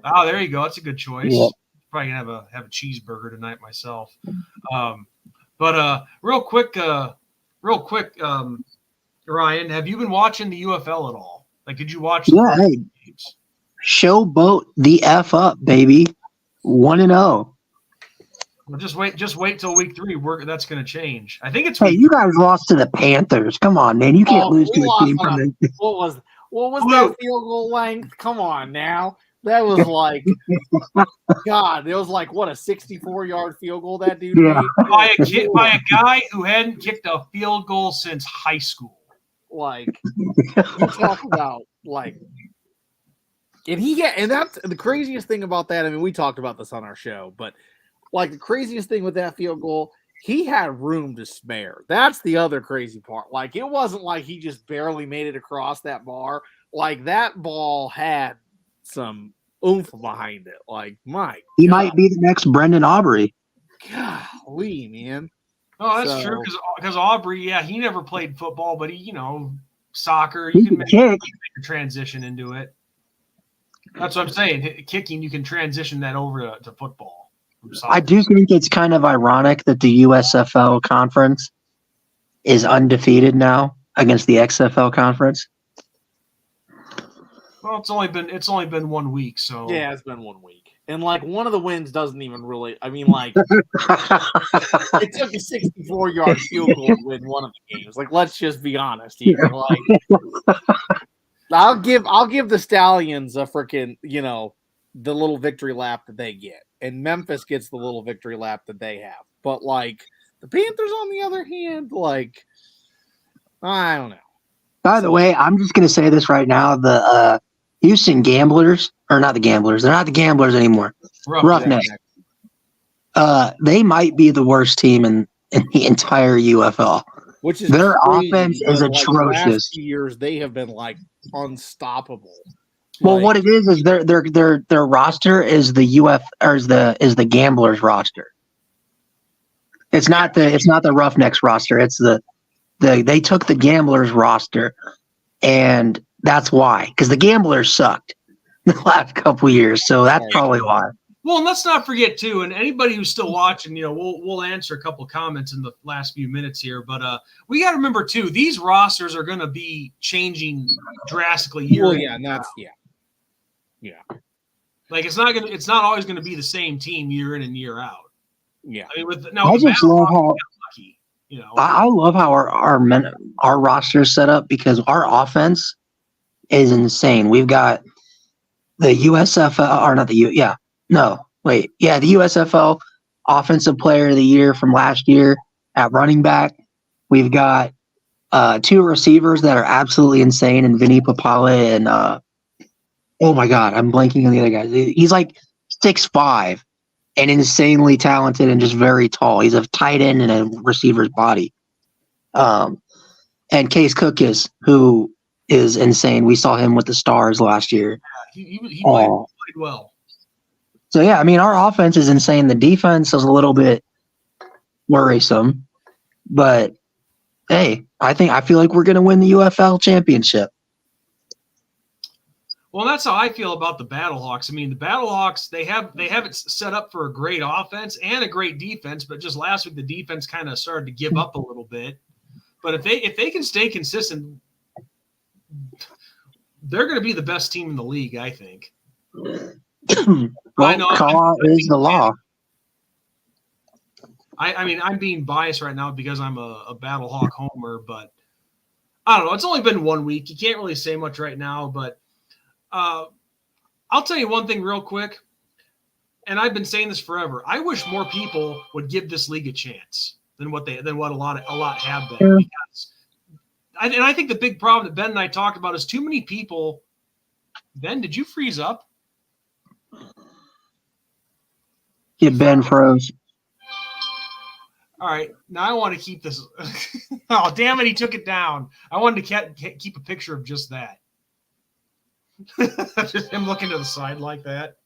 oh, there you go. That's a good choice. Yeah. Probably gonna have a cheeseburger tonight myself. But real quick, Ryan, have you been watching the UFL at all? Like, did you watch the yeah, first hey, games? showboat the F up, baby. 1-0. Well, just wait till week 3. That's going to change. I think it's Hey, week. you guys lost to the Panthers. Come on, man. You can't lose We to a lost team on from the what was Blue. that field goal length? Come on now. That was like God, it was like what a 64-yard field goal that dude Yeah. made. by a guy who hadn't kicked a field goal since high school. Like you talk about like and that's the craziest thing about that. I mean, we talked about this on our show, but like the craziest thing with that field goal, he had room to spare. That's the other crazy part. Like it wasn't like he just barely made it across that bar. Like that ball had some oomph behind it. Like my He God, might be the next Brendan Aubrey. golly, man. Oh, that's So- true because Aubrey, yeah, he never played football, but he, soccer, He you can can kick. make a transition into it. That's what I'm saying. Kicking, you can transition that over to football. From I soccer. do think it's kind of ironic that the USFL conference is undefeated now against the XFL conference. Well, it's only been 1 week, so yeah, it's been 1 week. And like one of the wins doesn't even really I mean, like it took a 64-yard field goal to win one of the games. Like, let's just be honest here. Like, I'll give the Stallions a freaking, the little victory lap that they get, and Memphis gets the little victory lap that they have. But like the Panthers, on the other hand, like I don't know. By the way, I'm just going to say this right now. The Houston Gamblers, or not the Gamblers, they're not the Gamblers anymore. Roughnecks. They might be the worst team in the entire UFL. Which is Their crazy offense because, is like, the last atrocious. few years they have been like unstoppable. Well, Like, what it is their roster is the is the Gamblers roster. It's not the Roughnecks roster. It's they took the Gamblers roster, and that's why, because the Gamblers sucked the last couple years. So that's probably why. Well, and let's not forget too, and anybody who's still watching, we'll answer a couple comments in the last few minutes here, but we got to remember too, these rosters are going to be changing drastically year. well, yeah, and that's yeah. Like it's not always going to be the same team year in and year out. Yeah. I mean, I just love how lucky, I love how our roster is set up, because our offense is insane. We've got the USFL, or not the U. Yeah, no, wait, yeah, the USFL Offensive Player of the Year from last year at running back. We've got 2 receivers that are absolutely insane, and Vinny Papale and oh my God, I'm blanking on the other guy. He's like 6'5" and insanely talented and just very tall. He's a tight end in a receiver's body. And Case Cookis, who is insane. We saw him with the Stars last year. He played well. So yeah, I mean, our offense is insane. The defense is a little bit worrisome, but hey, I feel like we're going to win the UFL championship. Well, that's how I feel about the Battlehawks. I mean, the Battlehawks, they have it set up for a great offense and a great defense, but just last week the defense kind of started to give up a little bit. But if they can stay consistent, they're going to be the best team in the league, I think. Well, law is the law. I mean, I'm being biased right now because I'm a Battlehawk homer, but I don't know. It's only been 1 week. You can't really say much right now, but I'll tell you one thing real quick, and I've been saying this forever. I wish more people would give this league a chance than what a lot have been. Because I think the big problem that Ben and I talked about is too many people. Ben, did you freeze up? Yeah, Ben froze. All right, now I want to keep this. Oh, damn it! He took it down. I wanted to keep a picture of just that. Just him looking to the side like that.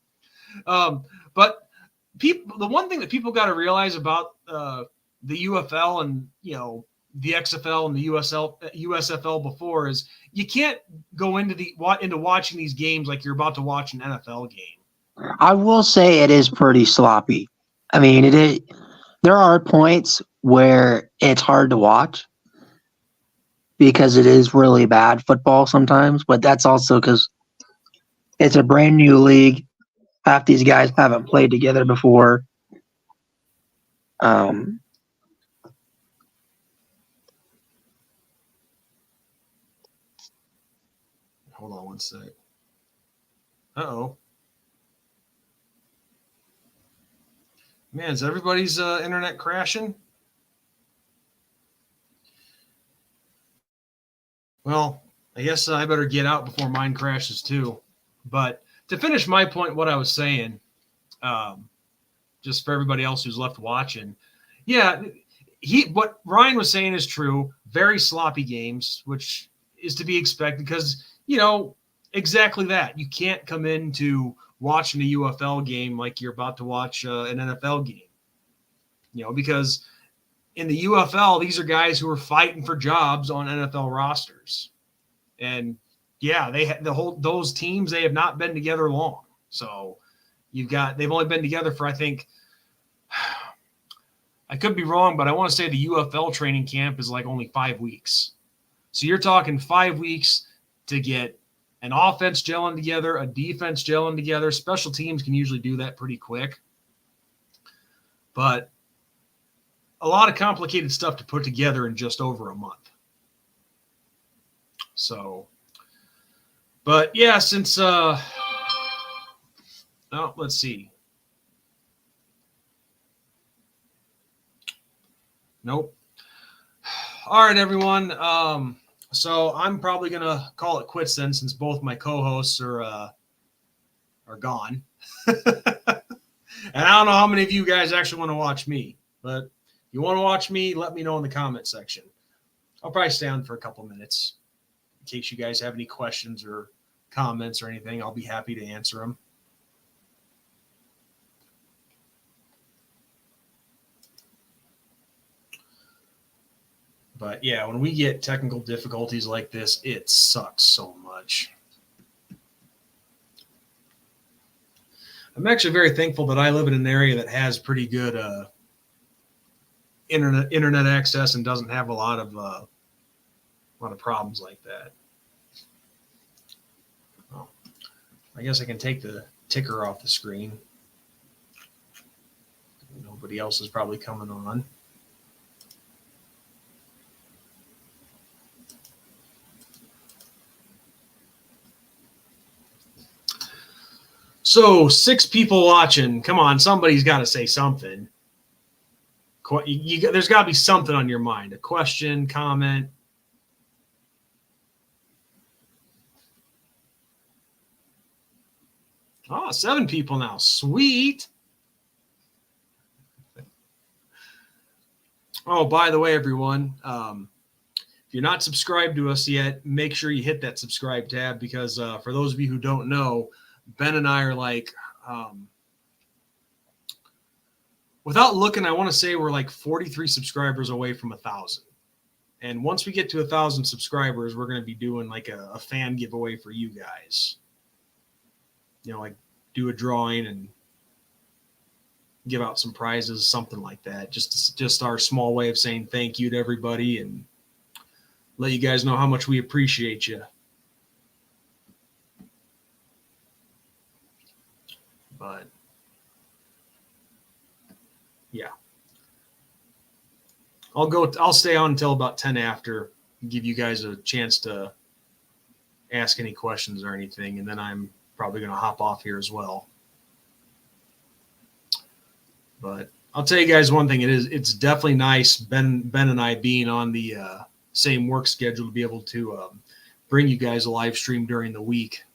But the one thing that people got to realize about the UFL and the XFL and the USFL before is you can't go into watching these games like you're about to watch an NFL game. I will say it is pretty sloppy. I mean, it is. There are points where it's hard to watch because it is really bad football sometimes, but that's also because it's a brand new league. Half these guys haven't played together before. Hold on one sec. Uh-oh. Man, is everybody's internet crashing? Well, I guess I better get out before mine crashes too. But to finish my point, what I was saying, just for everybody else who's left watching, yeah, what Ryan was saying is true. Very sloppy games, which is to be expected because, exactly that. You can't come into watching a UFL game like you're about to watch an NFL game, because in the UFL, these are guys who are fighting for jobs on NFL rosters. And yeah, those teams, they have not been together long. So they've only been together for, I think, I could be wrong, but I want to say the UFL training camp is like only 5 weeks. So you're talking 5 weeks to get an offense gelling together, a defense gelling together. Special teams can usually do that pretty quick. But a lot of complicated stuff to put together in just over a month. So, but yeah, since let's see. Nope. All right, everyone. So I'm probably gonna call it quits then, since both my co-hosts are gone. And I don't know how many of you guys actually want to watch me, but if you want to watch me, let me know in the comment section. I'll probably stay on for a couple minutes in case you guys have any questions or comments or anything. I'll be happy to answer them. But yeah, when we get technical difficulties like this, it sucks so much. I'm actually very thankful that I live in an area that has pretty good internet access and doesn't have a lot of problems like that. Well, I guess I can take the ticker off the screen. Nobody else is probably coming on. So 6 people watching. Come on, somebody's got to say something. There's got to be something on your mind. A question, comment. Oh, 7 people now. Sweet. Oh, by the way, everyone, if you're not subscribed to us yet, make sure you hit that subscribe tab because for those of you who don't know, Ben and I are like, without looking, I want to say we're like 43 subscribers away from 1,000. And once we get to 1,000 subscribers, we're going to be doing like a fan giveaway for you guys. Like do a drawing and give out some prizes, something like that. Just our small way of saying thank you to everybody and let you guys know how much we appreciate you. But yeah, I'll stay on until about 10 after, give you guys a chance to ask any questions or anything. And then I'm probably going to hop off here as well. But I'll tell you guys one thing. It's definitely nice, Ben and I being on the same work schedule, to be able to bring you guys a live stream during the week.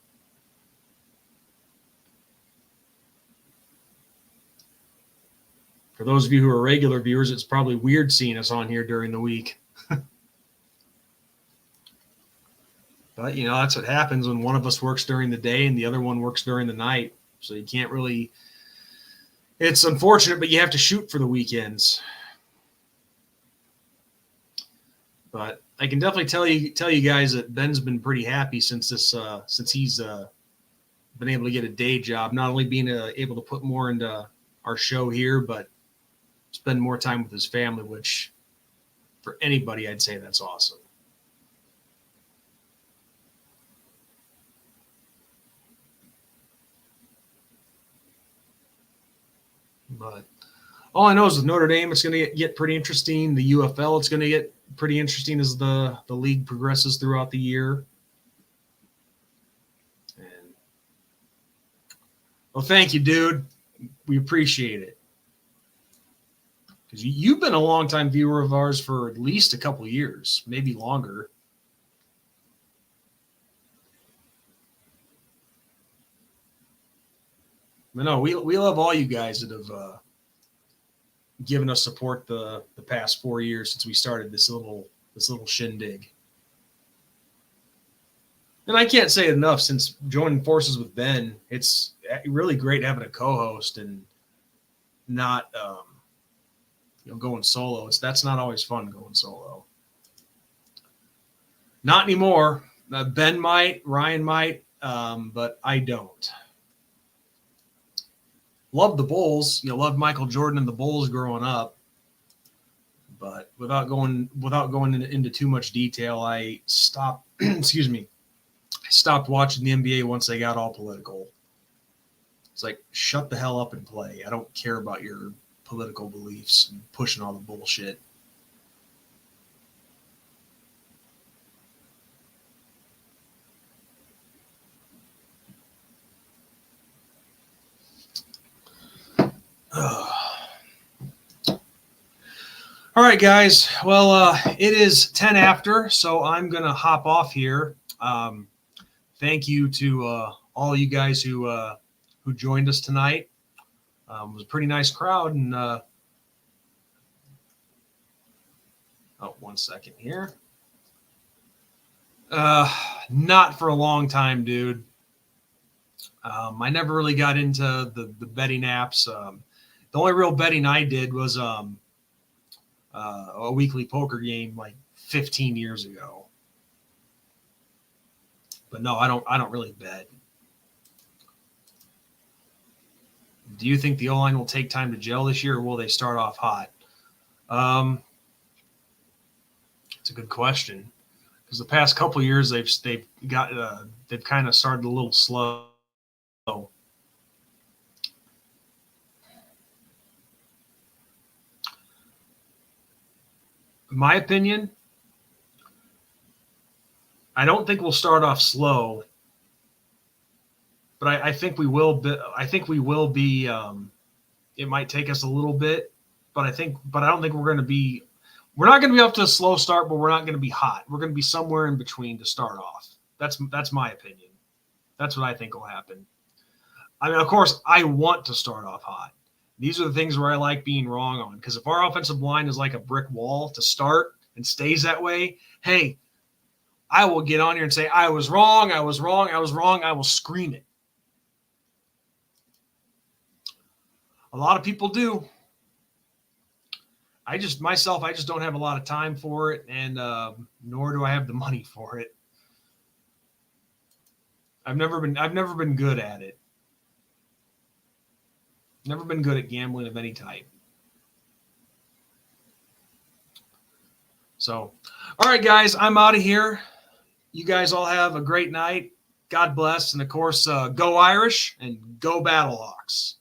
For those of you who are regular viewers, it's probably weird seeing us on here during the week. But, that's what happens when one of us works during the day and the other one works during the night. So you can't really It's unfortunate, but you have to shoot for the weekends. But I can definitely tell you guys that Ben's been pretty happy since he's been able to get a day job, not only being able to put more into our show here, but spend more time with his family, which for anybody, I'd say that's awesome. But all I know is with Notre Dame, it's going to get pretty interesting. The UFL, it's going to get pretty interesting as the league progresses throughout the year. And well, thank you, dude. We appreciate it. Because you've been a longtime viewer of ours for at least a couple of years, maybe longer. But no, we love all you guys that have given us support the past 4 years since we started this little shindig. And I can't say it enough, since joining forces with Ben, it's really great having a co-host and not going solo. That's not always fun, going solo. Not anymore. Ben might, Ryan might, but I don't. Love the Bulls, loved Michael Jordan and the Bulls growing up. But without going into too much detail, I stopped. Excuse me. I stopped watching the NBA once they got all political. It's like, shut the hell up and play. I don't care about your political beliefs and pushing all the bullshit. All right, guys. Well, it is 10 after, so I'm going to hop off here. Thank you to all you guys who joined us tonight. It was a pretty nice crowd. And one second here. Not for a long time, dude. I never really got into the betting apps. The only real betting I did was a weekly poker game like 15 years ago. But no, I don't really bet. Do you think the O-line will take time to gel this year, or will they start off hot? It's a good question, because the past couple of years they've kind of started a little slow. In my opinion, I don't think we'll start off slow, but I think we will be. I think we will be. It might take us a little bit, but I don't think we're going to be. We're not going to be off to a slow start, but we're not going to be hot. We're going to be somewhere in between to start off. That's my opinion. That's what I think will happen. I mean, of course, I want to start off hot. These are the things where I like being wrong on, because if our offensive line is like a brick wall to start and stays that way, hey, I will get on here and say, I was wrong, I was wrong, I was wrong. I will scream it. A lot of people do. I just don't have a lot of time for it, and nor do I have the money for it. I've never been good at it. Never been good at gambling of any type. So, all right, guys, I'm out of here. You guys all have a great night. God bless. And, of course, go Irish and go Battlehawks.